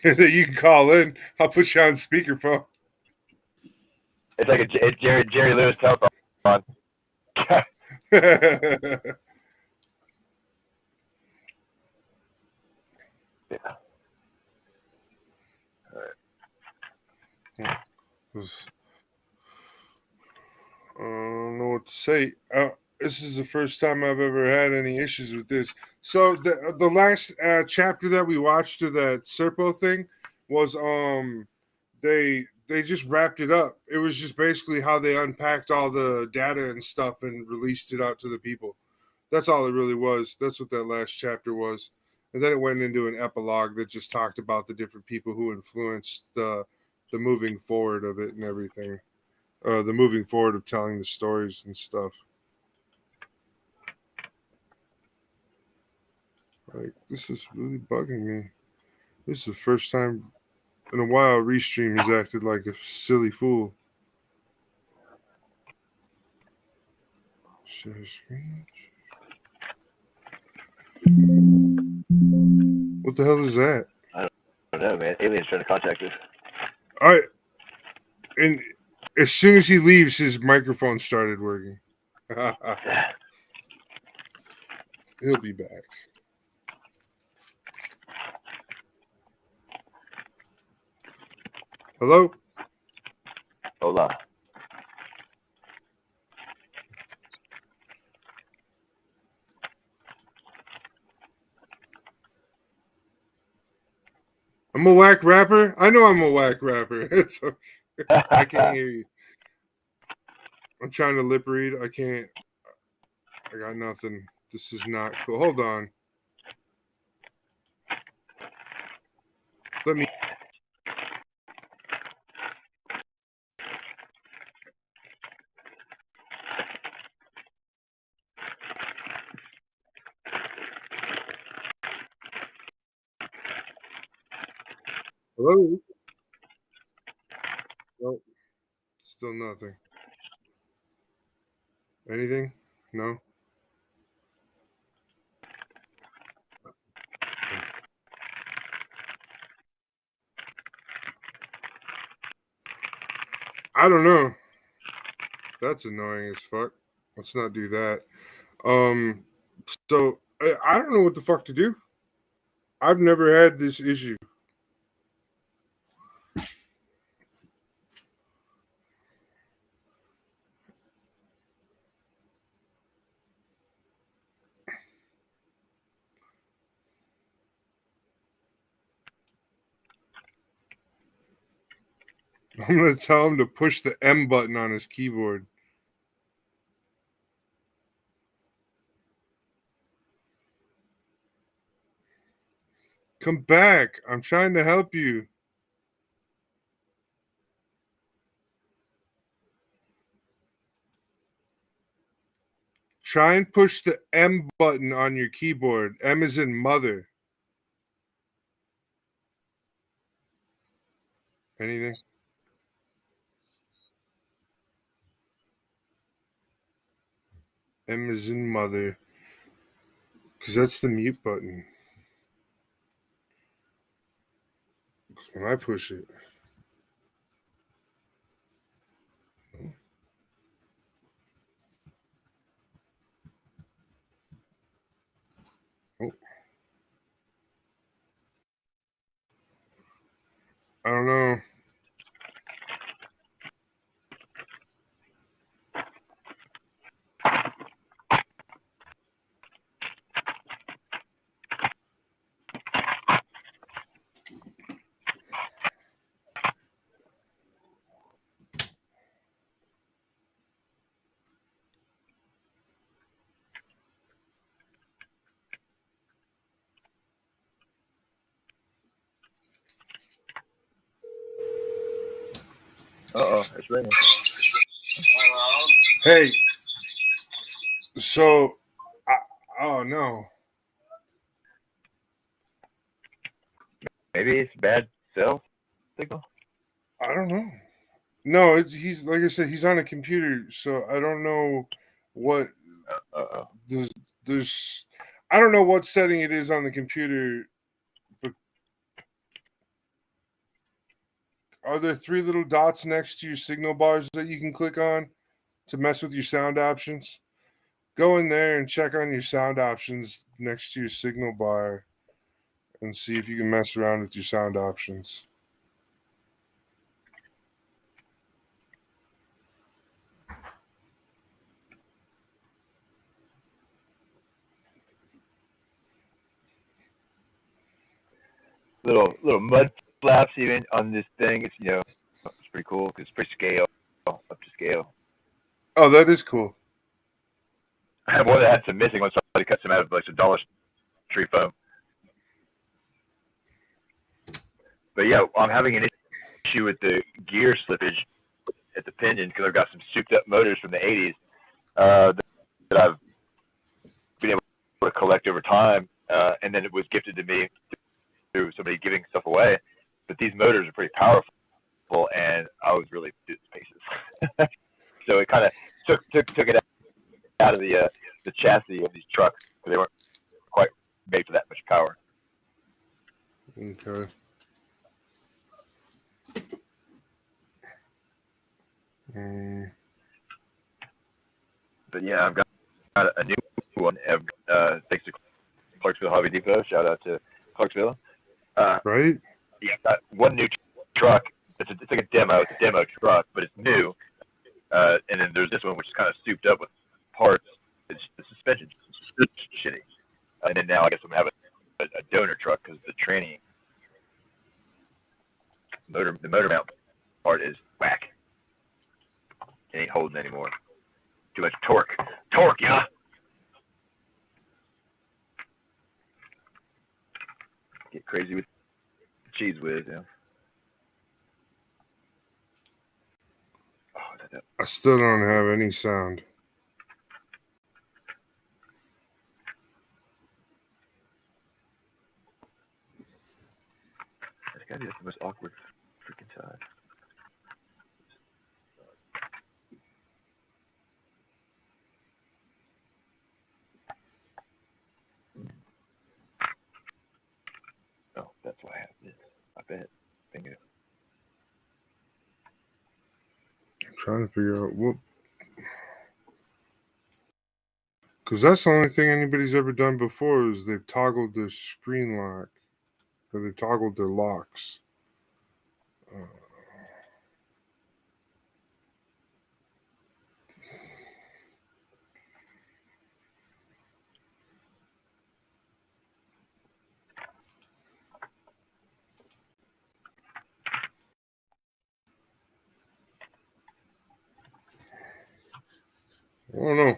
[SPEAKER 1] You can call in. I'll put you on speakerphone.
[SPEAKER 2] It's like a Jerry Lewis telephone. Yeah.
[SPEAKER 1] I don't know what to say. This is the first time I've ever had any issues with this. So the last chapter that we watched of that SErpo thing was they just wrapped it up. It was just basically how they unpacked all the data and stuff and released it out to the people. That's all it really was. That's what that last chapter was. And then it went into an epilogue that just talked about the different people who influenced the moving forward of it and everything. The moving forward of telling the stories and stuff. Like, this is really bugging me. This is the first time in a while Restream has acted like a silly fool. Share screen. What the hell is that?
[SPEAKER 2] I don't know, man. Aliens trying to contact us.
[SPEAKER 1] All right. And as soon as he leaves, his microphone started working. He'll be back. Hello?
[SPEAKER 2] Hola.
[SPEAKER 1] I'm a whack rapper? I know I'm a whack rapper. It's okay. I can't hear you. I'm trying to lip read. I can't. I got nothing. This is not cool. Hold on. Let me. Hello? Nope. Still nothing. Anything? No? I don't know. That's annoying as fuck. Let's not do that. So I don't know what the fuck to do. I've never had this issue. I'm going to tell him to push the M button on his keyboard. Come back. I'm trying to help you. Try and push the M button on your keyboard. M is in mother. Anything? M is in mother. Because that's the mute button. When I push it. Oh. I don't know.
[SPEAKER 2] It's raining.
[SPEAKER 1] Hey. So, oh no.
[SPEAKER 2] Maybe it's bad cell signal.
[SPEAKER 1] I don't know. No, he's like I said, he's on a computer, so I don't know what there's I don't know what setting it is on the computer, but are there 3 little dots next to your signal bars that you can click on to mess with your sound options? Go in there and check on your sound options next to your signal bar and see if you can mess around with your sound options.
[SPEAKER 2] Little mud flaps even on this thing. It's it's pretty cool because it's pretty up to scale.
[SPEAKER 1] Oh, that is cool.
[SPEAKER 2] I have one that had some missing ones, so I cut some out of like some Dollar Tree foam. But yeah, I'm having an issue with the gear slippage at the pinion because I've got some souped up motors from the 80s that I've been able to collect over time, and then it was gifted to me through somebody giving stuff away. But these motors are pretty powerful, and I was really to paces. So it kind of took it out of the chassis of these trucks because they weren't quite made for that much power.
[SPEAKER 1] Okay.
[SPEAKER 2] But yeah, I've got a new one. Thanks to Clarksville Hobby Depot. Shout out to Clarksville.
[SPEAKER 1] Right?
[SPEAKER 2] Yeah, got one new truck. It's like a demo. It's a demo truck, but it's new. And then there's this one which is kind of souped up with parts. The suspension's shitty. And then now I guess I'm gonna have a donor truck because the tranny the motor mount part is whack. It ain't holding anymore. Too much torque. Torque, yeah. Get crazy with cheese whiz, yeah. Oh,
[SPEAKER 1] I still don't have any sound.
[SPEAKER 2] That's gotta be the most awkward freaking time. Oh, that's why I have this. I bet. Thinking it.
[SPEAKER 1] I'm trying to figure out what. Because that's the only thing anybody's ever done before is they've toggled their screen lock. Or they've toggled their locks. I don't know.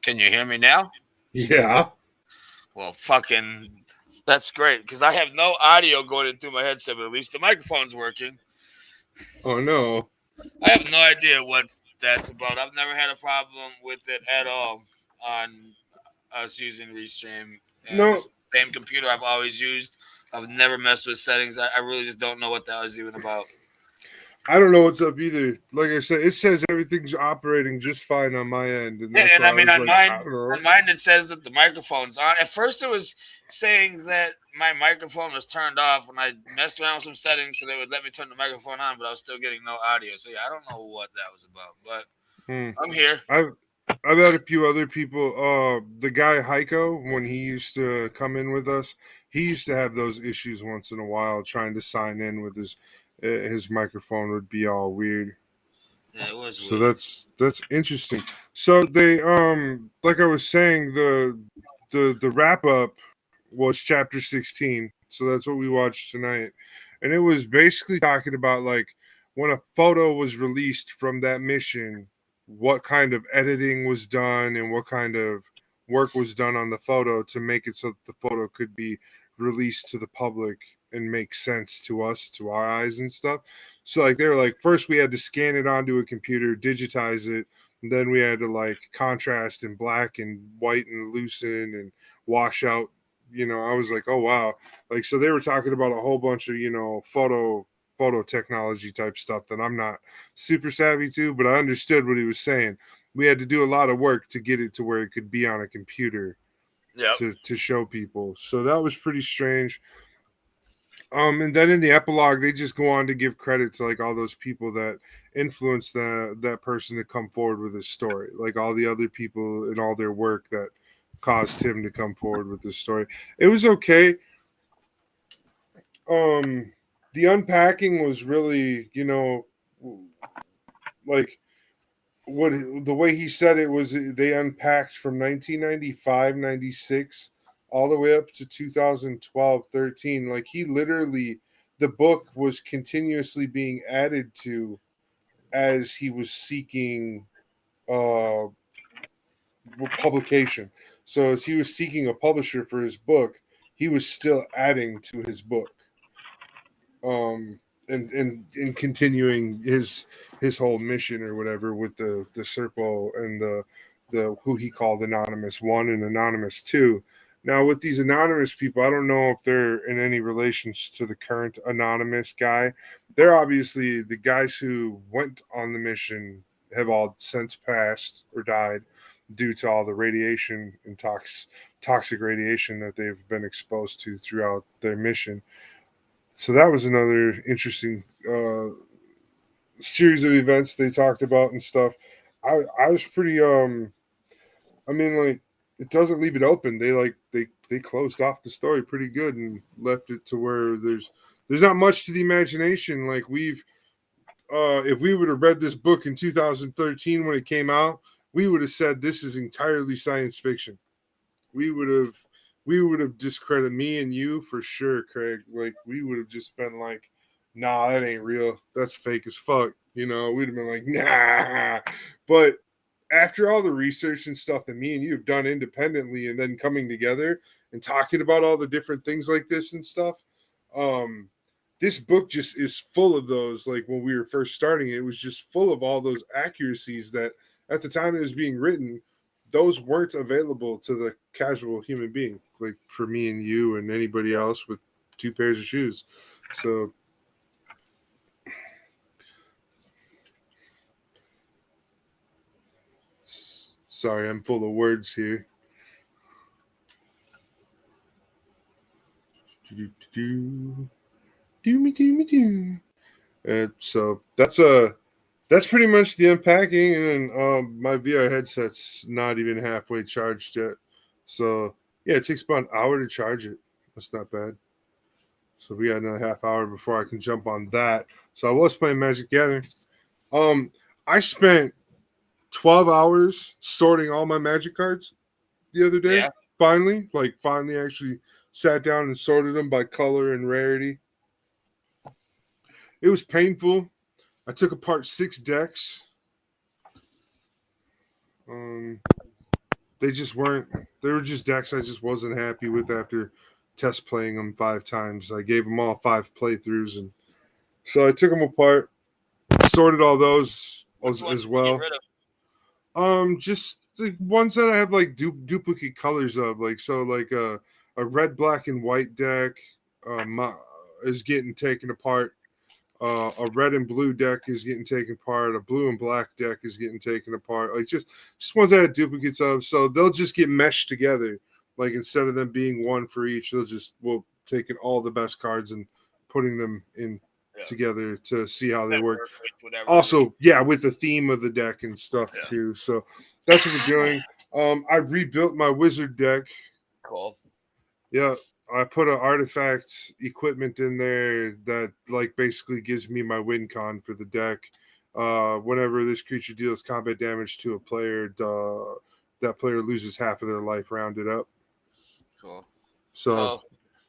[SPEAKER 4] Can you hear me now?
[SPEAKER 1] Yeah.
[SPEAKER 4] Well, fucking, that's great because I have no audio going in through my headset, but at least the microphone's working.
[SPEAKER 1] Oh, no.
[SPEAKER 4] I have no idea what that's about. I've never had a problem with it at all on us using Restream.
[SPEAKER 1] No.
[SPEAKER 4] The same computer I've always used. I've never messed with settings. I really just don't know what that was even about.
[SPEAKER 1] I don't know what's up either. Like I said, it says everything's operating just fine on my end. And that's
[SPEAKER 4] I mean, on
[SPEAKER 1] on
[SPEAKER 4] mine, it says that the microphone's on. At first, it was saying that my microphone was turned off when I messed around with some settings so they would let me turn the microphone on, but I was still getting no audio. So, yeah, I don't know what that was about, but I'm here.
[SPEAKER 1] I've had a few other people. The guy Heiko, when he used to come in with us, he used to have those issues once in a while trying to sign in with his microphone would be all weird.
[SPEAKER 5] Yeah, it was
[SPEAKER 1] So
[SPEAKER 5] weird.
[SPEAKER 1] that's interesting. So they like I was saying, the wrap up was chapter 16. So that's what we watched tonight. And it was basically talking about like when a photo was released from that mission, what kind of editing was done and what kind of work was done on the photo to make it so that the photo could be released to the public and make sense to us, to our eyes and stuff. So like they were like, first we had to scan it onto a computer, digitize it, and then we had to like contrast and black and white and loosen and wash out. I was like, oh wow. Like so they were talking about a whole bunch of, photo technology type stuff that I'm not super savvy to, but I understood what he was saying. We had to do a lot of work to get it to where it could be on a computer
[SPEAKER 5] Yep.
[SPEAKER 1] to show people. So that was pretty strange. And then in the epilogue, they just go on to give credit to like all those people that influenced that person to come forward with his story, like all the other people and all their work that caused him to come forward with this story. It was okay. The unpacking was really, like what the way he said it was they unpacked from 1995, 96 all the way up to 2012, 13. Like he literally the book was continuously being added to as he was seeking uh publication. So as he was seeking a publisher for his book, he was still adding to his book. And continuing his whole mission or whatever with the Serpo and the who he called Anonymous 1 and Anonymous 2. Now with these anonymous people, I don't know if they're in any relations to the current anonymous guy. They're obviously the guys who went on the mission have all since passed or died due to all the radiation and toxic radiation that they've been exposed to throughout their mission. So that was another interesting series of events they talked about and stuff. I was pretty I mean like it doesn't leave it open. They closed off the story pretty good and left it to where there's not much to the imagination. Like we've if we would have read this book in 2013 when it came out, we would have said this is entirely science fiction. We would have discredited me and you for sure, Craig. Like we would have just been like, nah, that ain't real. That's fake as fuck. We'd have been like, nah. But after all the research and stuff that me and you have done independently and then coming together and talking about all the different things like this and stuff, this book just is full of those. Like when we were first starting it was just full of all those accuracies that at the time it was being written, those weren't available to the casual human being, like for me and you and anybody else with two pairs of shoes. So sorry, I'm full of words here. So that's pretty much the unpacking, and then my VR headset's not even halfway charged yet. So yeah, it takes about an hour to charge it. That's not bad. So we got another half hour before I can jump on that. So I was playing Magic Gathering. I spent 12 hours sorting all my Magic cards the other day.
[SPEAKER 5] Yeah.
[SPEAKER 1] Finally actually sat down and sorted them by color and rarity. It was painful. I took apart 6 decks. They just weren't. They were just decks I just wasn't happy with after test playing them 5 times. I gave them all 5 playthroughs, and so I took them apart, sorted all those as well. Just the ones that I have like duplicate colors of, like so, like a red, black, and white deck is getting taken apart. A red and blue deck is getting taken apart. A blue and black deck is getting taken apart. Like just ones that have duplicates of. So they'll just get meshed together. Like instead of them being one for each, we'll taking all the best cards and putting them in together to see how they work. Also, yeah, with the theme of the deck and stuff too. So that's what we're doing. I rebuilt my wizard deck.
[SPEAKER 5] Cool.
[SPEAKER 1] Yeah, I put an artifact equipment in there that like basically gives me my win con for the deck. Whenever this creature deals combat damage to a player, that player loses half of their life rounded up.
[SPEAKER 5] Cool.
[SPEAKER 1] So
[SPEAKER 5] Oh,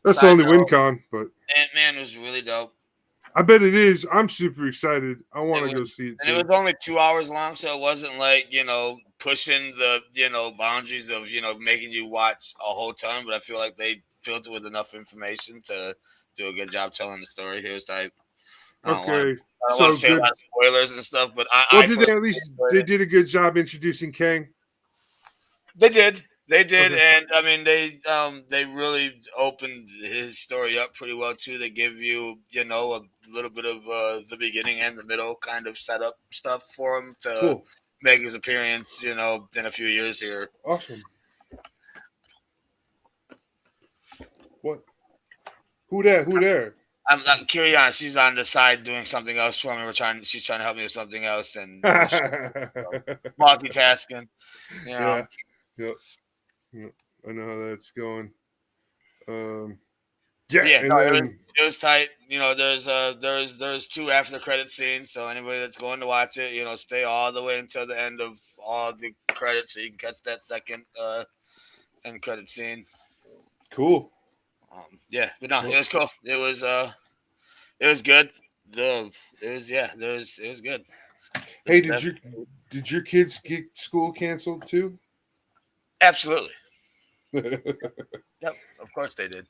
[SPEAKER 1] that's the
[SPEAKER 5] side
[SPEAKER 1] only win
[SPEAKER 5] note,
[SPEAKER 1] con, but
[SPEAKER 5] Ant-Man was really dope.
[SPEAKER 1] I bet it is. I'm super excited. I want to
[SPEAKER 5] It
[SPEAKER 1] go
[SPEAKER 5] was-
[SPEAKER 1] see it
[SPEAKER 5] And it
[SPEAKER 1] too.
[SPEAKER 5] was only 2 hours long, so it wasn't like, pushing the, boundaries of, making you watch a whole ton, but I feel like they filled it with enough information to do a good job telling the story. It was type. I don't want
[SPEAKER 1] Okay,
[SPEAKER 5] to I don't want
[SPEAKER 1] so
[SPEAKER 5] to say a
[SPEAKER 1] good.
[SPEAKER 5] lot of spoilers and stuff, but
[SPEAKER 1] Well,
[SPEAKER 5] I
[SPEAKER 1] did they at
[SPEAKER 5] personally
[SPEAKER 1] least
[SPEAKER 5] enjoyed
[SPEAKER 1] they
[SPEAKER 5] it.
[SPEAKER 1] did a good job introducing Kang?
[SPEAKER 5] They did.
[SPEAKER 1] Okay.
[SPEAKER 5] And I mean they really opened his story up pretty well too. They give you, a little bit of the beginning and the middle kind of setup stuff for him to
[SPEAKER 1] Cool,
[SPEAKER 5] make his appearance, in a few years here.
[SPEAKER 1] awesome. What? Who there? Who there?
[SPEAKER 5] I'm Kiriana. She's on the side doing something else for me. She's trying to help me with something else and multitasking. You know.
[SPEAKER 1] Yeah, yep. I know how that's going. Yeah,
[SPEAKER 5] Yeah,
[SPEAKER 1] and
[SPEAKER 5] no,
[SPEAKER 1] then
[SPEAKER 5] it was tight. There's two after the credit scenes, so anybody that's going to watch it, stay all the way until the end of all the credits, so you can catch that second end credit scene.
[SPEAKER 1] cool.
[SPEAKER 5] Yeah, but no, it was cool. It was good. It was good.
[SPEAKER 1] Hey, did your kids get school canceled too?
[SPEAKER 5] Absolutely.
[SPEAKER 1] Yep.
[SPEAKER 5] Yep, of course they did.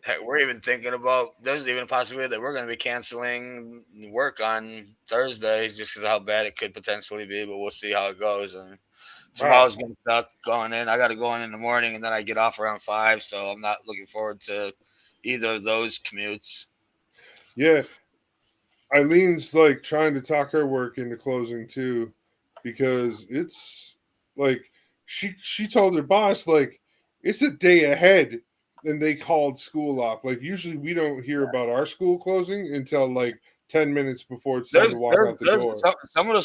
[SPEAKER 5] Heck, we're even thinking about there's even a possibility that we're going to be canceling work on Thursday just because of how bad it could potentially be, but we'll see how it goes. And tomorrow's going to suck going in. I got to go in the morning and then I get off around 5, so I'm not looking forward to either of those commutes.
[SPEAKER 1] Yeah, Eileen's like trying to talk her work into closing too, because it's like she told her boss like it's a day ahead, and they called school off. Like usually we don't hear about our school closing until like 10 minutes before it's time to walk out the door.
[SPEAKER 5] Some of the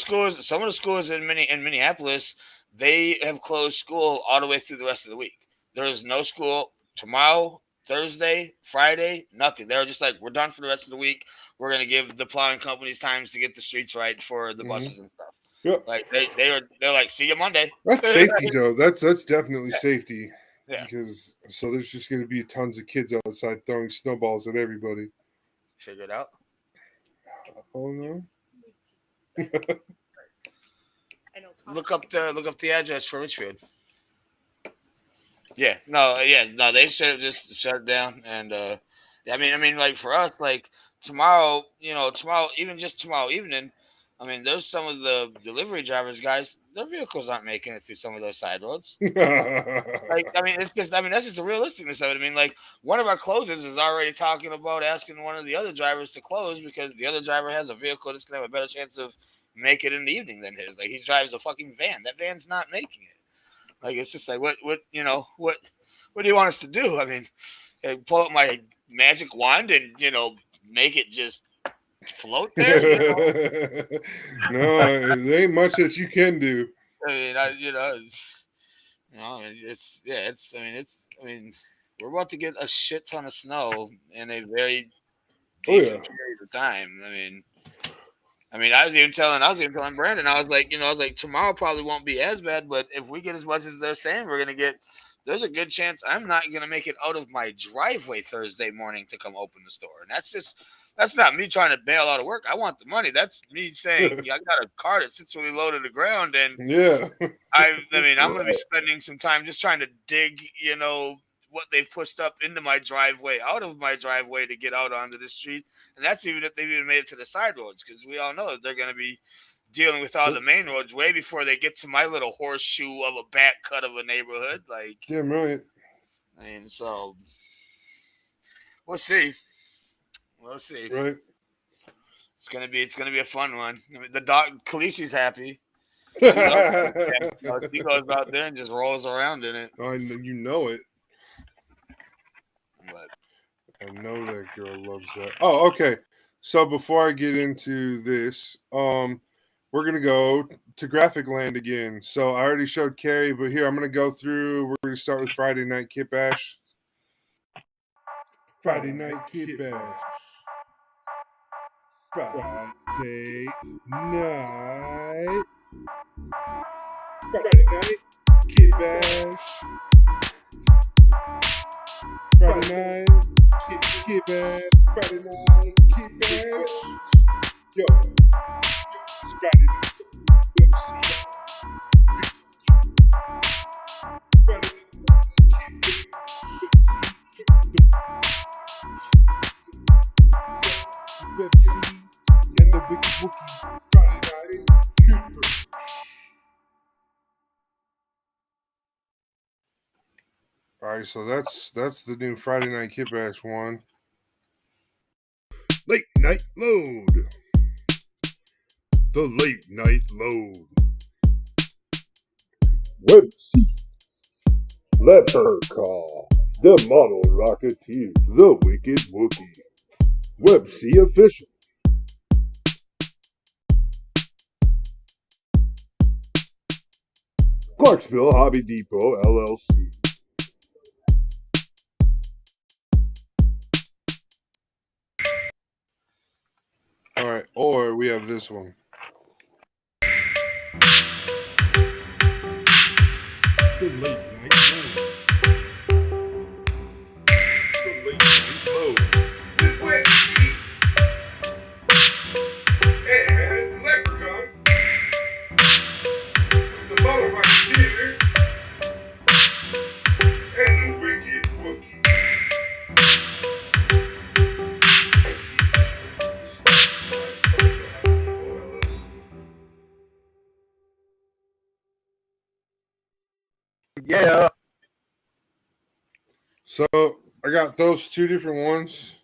[SPEAKER 5] schools in Minneapolis, they have closed school all the way through the rest of the week. There's no school tomorrow, Thursday, Friday, nothing. They're just like, we're done for the rest of the week. We're gonna give the plowing companies times to get the streets right for the buses and stuff.
[SPEAKER 1] Yep.
[SPEAKER 5] Like they're like, see you Monday.
[SPEAKER 1] That's safety though. That's definitely safety.
[SPEAKER 5] Yeah.
[SPEAKER 1] Because so there's just going to be tons of kids outside throwing snowballs at everybody.
[SPEAKER 5] Figure it out.
[SPEAKER 1] Oh no.
[SPEAKER 5] Look up the address for Richfield. Yeah, no. They should have just shut it down. And I mean, like for us, like tomorrow, even just tomorrow evening. I mean, there's some of the delivery drivers, guys. Their vehicles aren't making it through some of those side roads. Like, I mean, that's just the realisticness of it. I mean, like one of our closers is already talking about asking one of the other drivers to close because the other driver has a vehicle that's gonna have a better chance of making it in the evening than his. Like he drives a fucking van. That van's not making it. Like it's just like what do you want us to do? I mean, pull out my magic wand and make it just float there.
[SPEAKER 1] No, there ain't much that you can do.
[SPEAKER 5] I mean, we're about to get a shit ton of snow in a very decent period of time. I mean, I was even telling Brandon, I was like, tomorrow probably won't be as bad, but if we get as much as they're saying we're gonna get, there's a good chance I'm not gonna make it out of my driveway Thursday morning to come open the store. And that's not me trying to bail out of work. I want the money. That's me saying I got a car that sits really low to the ground, and
[SPEAKER 1] Yeah.
[SPEAKER 5] I'm gonna be spending some time just trying to dig, what they've pushed up into my driveway, out of my driveway to get out onto the street. And that's even if they've even made it to the side roads, because we all know that they're going to be dealing with all the main roads way before they get to my little horseshoe of a back cut of a neighborhood. Like,
[SPEAKER 1] Damn right.
[SPEAKER 5] I mean, so we'll see. We'll see.
[SPEAKER 1] Right.
[SPEAKER 5] It's gonna be a fun one. I mean, the dog Khaleesi's happy. She goes out there and just rolls around in it.
[SPEAKER 1] I know you know it.
[SPEAKER 5] But
[SPEAKER 1] I know that girl loves that. Oh, okay. So before I get into this, we're we're going to go to Graphic Land again. So I already showed Carrie, but here I'm going to go through. We're going to start with Friday Night Kit Bash. Friday Night Kit Bash. Friday night. Friday night Kit Bash. Friday night Kit Bash. Friday night Kit Bash. Yo, it's Friday night. Websy and the Big Wookie. Friday night Kit Bash. All right, so that's the new Friday Night Kit Bash one. Late Night Load. The Late Night Load. Websy. Leprkon. The Model Rocketeer. The Wicked Wookie. Websy Official. Clarksville Hobby Depot LLC. All right, or we have this one. The Late Night Load. The Late Night Load. With Websy. And Leprkon. The Model Rocketeer. And the Wicked Wookie.
[SPEAKER 2] Yeah.
[SPEAKER 1] So I got those two different ones.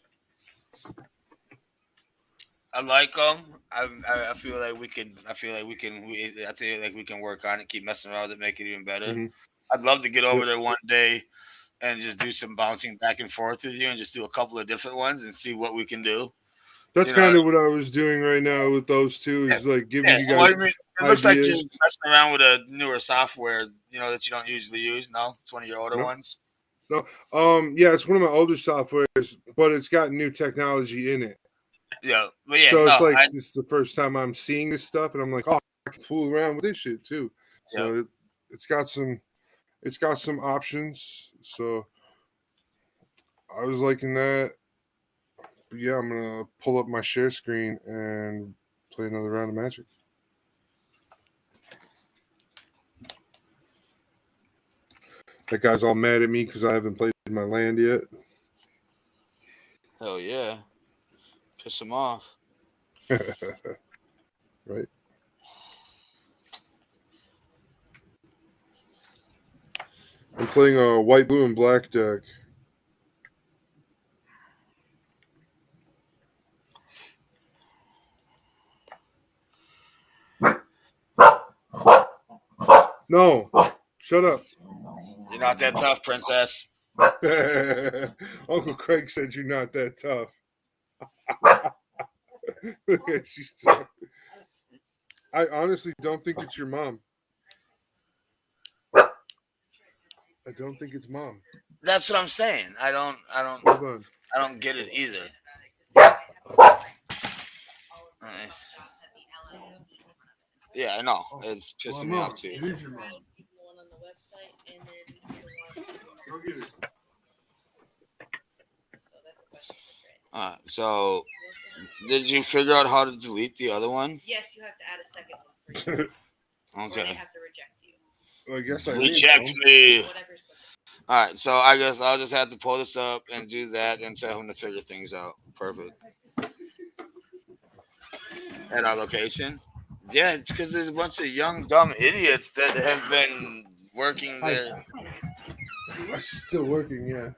[SPEAKER 5] I like them. I feel like we can. I feel like we can work on it. Keep messing around with it, make it even better.
[SPEAKER 1] Mhm.
[SPEAKER 5] I'd love to get over there one day and just do some bouncing back and forth with you, and just do a couple of different ones and see what we can do.
[SPEAKER 1] That's
[SPEAKER 5] You know,
[SPEAKER 1] kind of what I was doing right now with those two. Is like giving you
[SPEAKER 5] well,
[SPEAKER 1] guys
[SPEAKER 5] I mean, it looks like
[SPEAKER 1] ideas.
[SPEAKER 5] you're messing around with a newer software, that you don't usually use. No, it's one of your older
[SPEAKER 1] No.
[SPEAKER 5] ones.
[SPEAKER 1] No, yeah, it's one of my older softwares, but it's got new technology in it.
[SPEAKER 5] Yeah, but yeah,
[SPEAKER 1] So
[SPEAKER 5] no,
[SPEAKER 1] it's like this is the first time I'm seeing this stuff, and I'm like, oh, I can fool around with this shit too. So it's got some options. So I was liking that. But yeah, I'm gonna pull up my share screen and play another round of Magic. That guy's all mad at me because I haven't played my land yet.
[SPEAKER 5] hell yeah, piss him off.
[SPEAKER 1] Right. I'm playing a white, blue, and black deck. No, shut up.
[SPEAKER 5] You're not that tough, princess.
[SPEAKER 1] Uncle Craig said you're not that tough. I honestly don't think it's your mom. I don't think it's mom.
[SPEAKER 5] That's what I'm saying. I don't
[SPEAKER 1] Hold on.
[SPEAKER 5] I don't get it either. Nice. Yeah, I know. It's pissing me off too.
[SPEAKER 1] It is your mom. Go get it.
[SPEAKER 5] So did you figure out how to delete the other one?
[SPEAKER 6] Yes, you have to add a second one. For you. Or they
[SPEAKER 5] Okay.
[SPEAKER 6] have to reject you.
[SPEAKER 1] Well, I guess I
[SPEAKER 5] Reject me.
[SPEAKER 6] Whatever's quicker.
[SPEAKER 5] All right, so I guess I'll just have to pull this up and do that and tell him to figure things out. Perfect. At our location. Yeah, it's because there's a bunch of young, dumb idiots that have been working there.
[SPEAKER 1] I'm still working, yeah.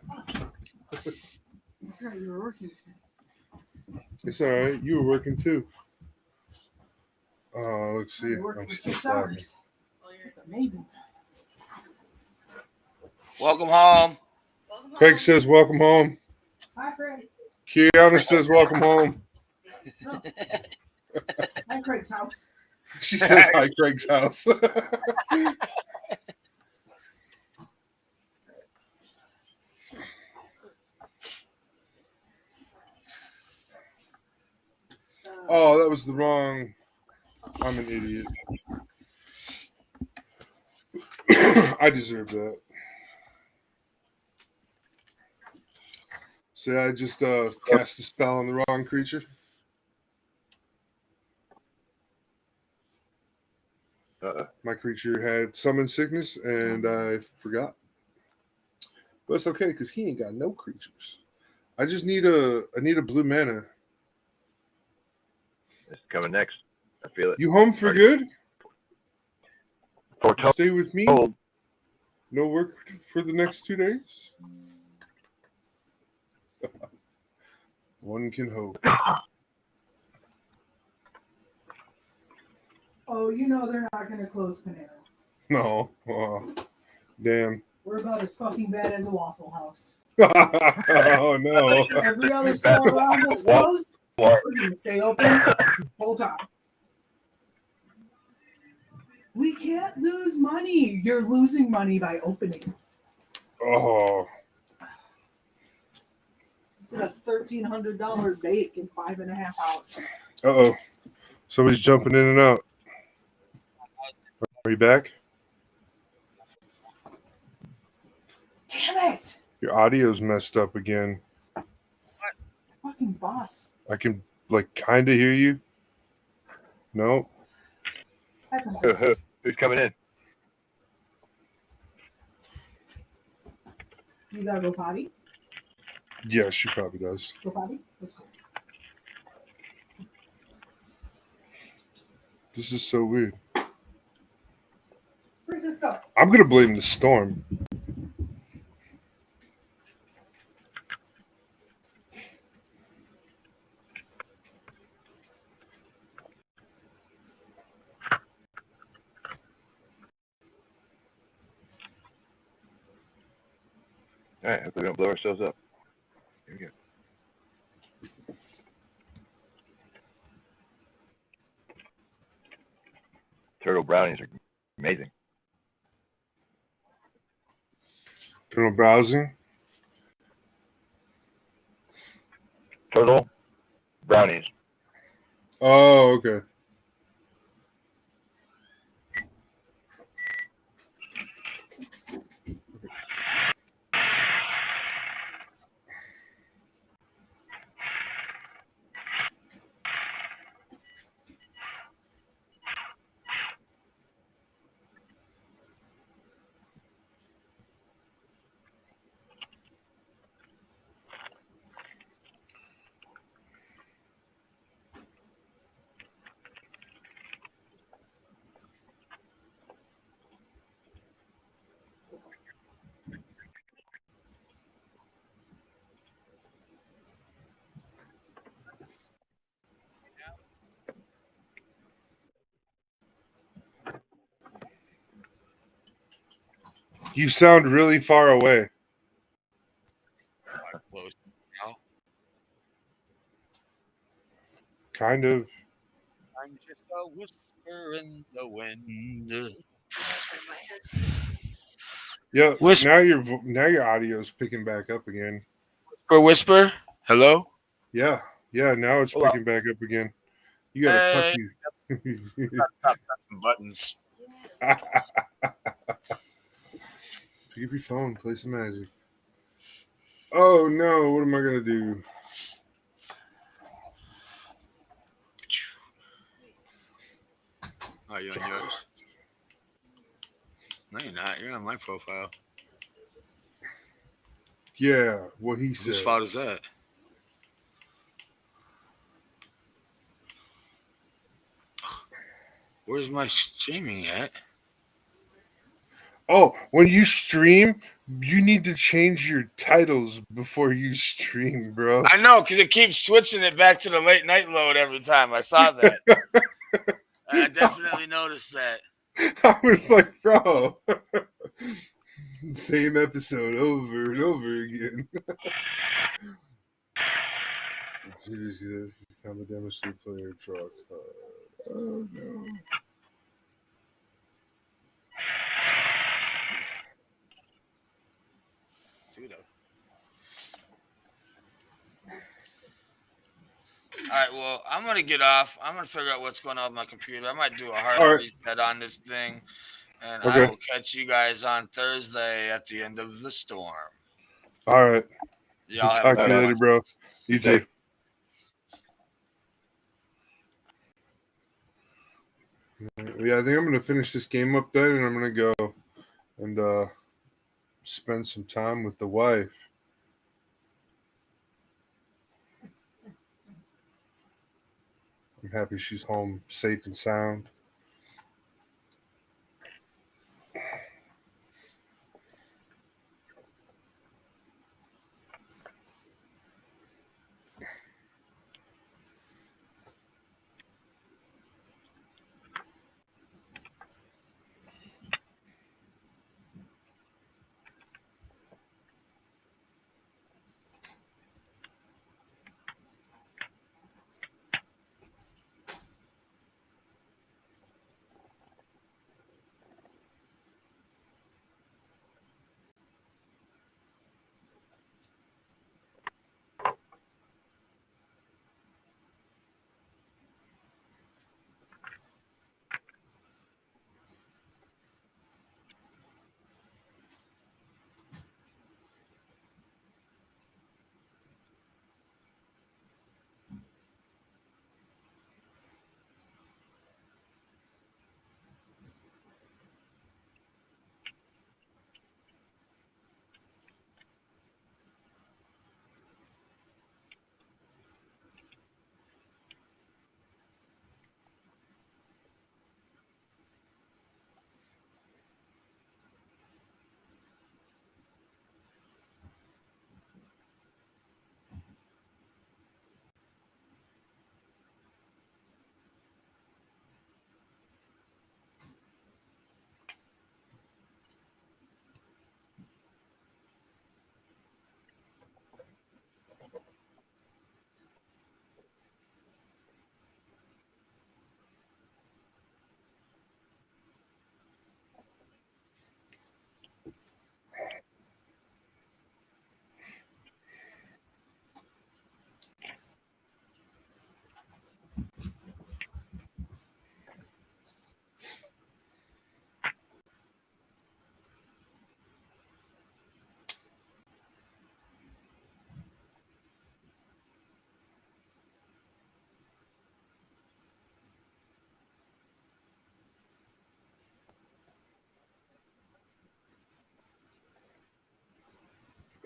[SPEAKER 6] You were working.
[SPEAKER 1] It's all right. You were working too. Let's see. I'm still slacking.
[SPEAKER 6] It's amazing.
[SPEAKER 5] Welcome home.
[SPEAKER 1] Craig says, welcome home.
[SPEAKER 6] Hi, Craig.
[SPEAKER 1] Kiana says, welcome home.
[SPEAKER 6] Hi, Craig's house.
[SPEAKER 1] She says hi, Craig's house. Oh, that was the wrong. I'm an idiot. I deserve that. So I just cast a spell on the wrong creature. My creature had summon sickness, and I forgot. But it's okay because he ain't got no creatures. I just need a blue mana.
[SPEAKER 2] It's coming next. I feel it.
[SPEAKER 1] You home for good? You stay with me?
[SPEAKER 2] Foretold.
[SPEAKER 1] No work for the next 2 days? One can hope.
[SPEAKER 6] Oh, you know they're not going to close Panera.
[SPEAKER 1] No. Oh, damn.
[SPEAKER 6] We're about as fucking bad as a Waffle House.
[SPEAKER 1] Oh, no.
[SPEAKER 6] Every other store around us closed. We're going to stay open whole time. We can't lose money. You're losing money by opening.
[SPEAKER 1] Oh.
[SPEAKER 6] It's a $1,300 bake in 5.5 hours.
[SPEAKER 1] Uh-oh. Somebody's jumping in and out. Are you back?
[SPEAKER 6] Damn it!
[SPEAKER 1] Your audio's messed up again.
[SPEAKER 6] Fucking boss.
[SPEAKER 1] I can, kind of hear you. No.
[SPEAKER 2] Who's coming in?
[SPEAKER 6] You gotta go potty?
[SPEAKER 1] Yeah, she probably does.
[SPEAKER 6] Go potty? Let's go.
[SPEAKER 1] This is so weird.
[SPEAKER 6] Where's this go?
[SPEAKER 1] I'm going to blame the storm.
[SPEAKER 2] All right, hope we don't blow ourselves up. Here we go. Turtle brownies are amazing.
[SPEAKER 1] Turtle browsing.
[SPEAKER 2] Turtle brownies.
[SPEAKER 1] Oh, okay. You sound really far away.
[SPEAKER 5] Close now.
[SPEAKER 1] Kind of.
[SPEAKER 5] I'm just a whisper in the wind.
[SPEAKER 1] Yeah.
[SPEAKER 5] Whisper.
[SPEAKER 1] Now your audio's picking back up again.
[SPEAKER 5] Whisper. Hello.
[SPEAKER 1] Yeah. Now it's picking back up again. You gotta tuck you.
[SPEAKER 5] Stop pressing buttons.
[SPEAKER 1] Pick up your phone, play some magic. Oh no! What am I gonna do?
[SPEAKER 5] Oh, you're on yours? No, you're not. You're on my profile.
[SPEAKER 1] Yeah, what he said.
[SPEAKER 5] Whose fault is that? Where's my streaming at?
[SPEAKER 1] Oh, when you stream, you need to change your titles before you stream, bro.
[SPEAKER 5] I know, because it keeps switching it back to the late night load every time. I saw that. I definitely noticed that.
[SPEAKER 1] I was like, bro, same episode over and over again. Here's this. I'm a demonstrated player truck. Oh no.
[SPEAKER 5] So I'm gonna get off. I'm gonna figure out what's going on with my computer. I might do a hard
[SPEAKER 1] All right.
[SPEAKER 5] reset on this thing, and I
[SPEAKER 1] Okay.
[SPEAKER 5] will catch you guys on Thursday at the end of the storm.
[SPEAKER 1] All right.
[SPEAKER 5] Y'all have
[SPEAKER 1] Talk
[SPEAKER 5] a
[SPEAKER 1] to
[SPEAKER 5] good
[SPEAKER 1] you
[SPEAKER 5] one.
[SPEAKER 1] later, bro. You
[SPEAKER 2] Stay
[SPEAKER 1] too. Yeah, I think I'm gonna finish this game up then, and I'm gonna go and spend some time with the wife. I'm happy she's home safe and sound.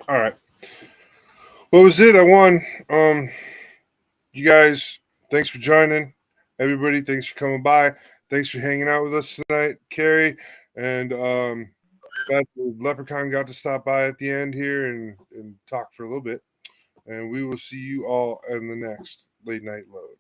[SPEAKER 1] All right. What was it? I won. You guys, thanks for joining. Everybody, thanks for coming by. Thanks for hanging out with us tonight, Carrie. And glad the Leprkon got to stop by at the end here and talk for a little bit. And we will see you all in the next Late Night Load.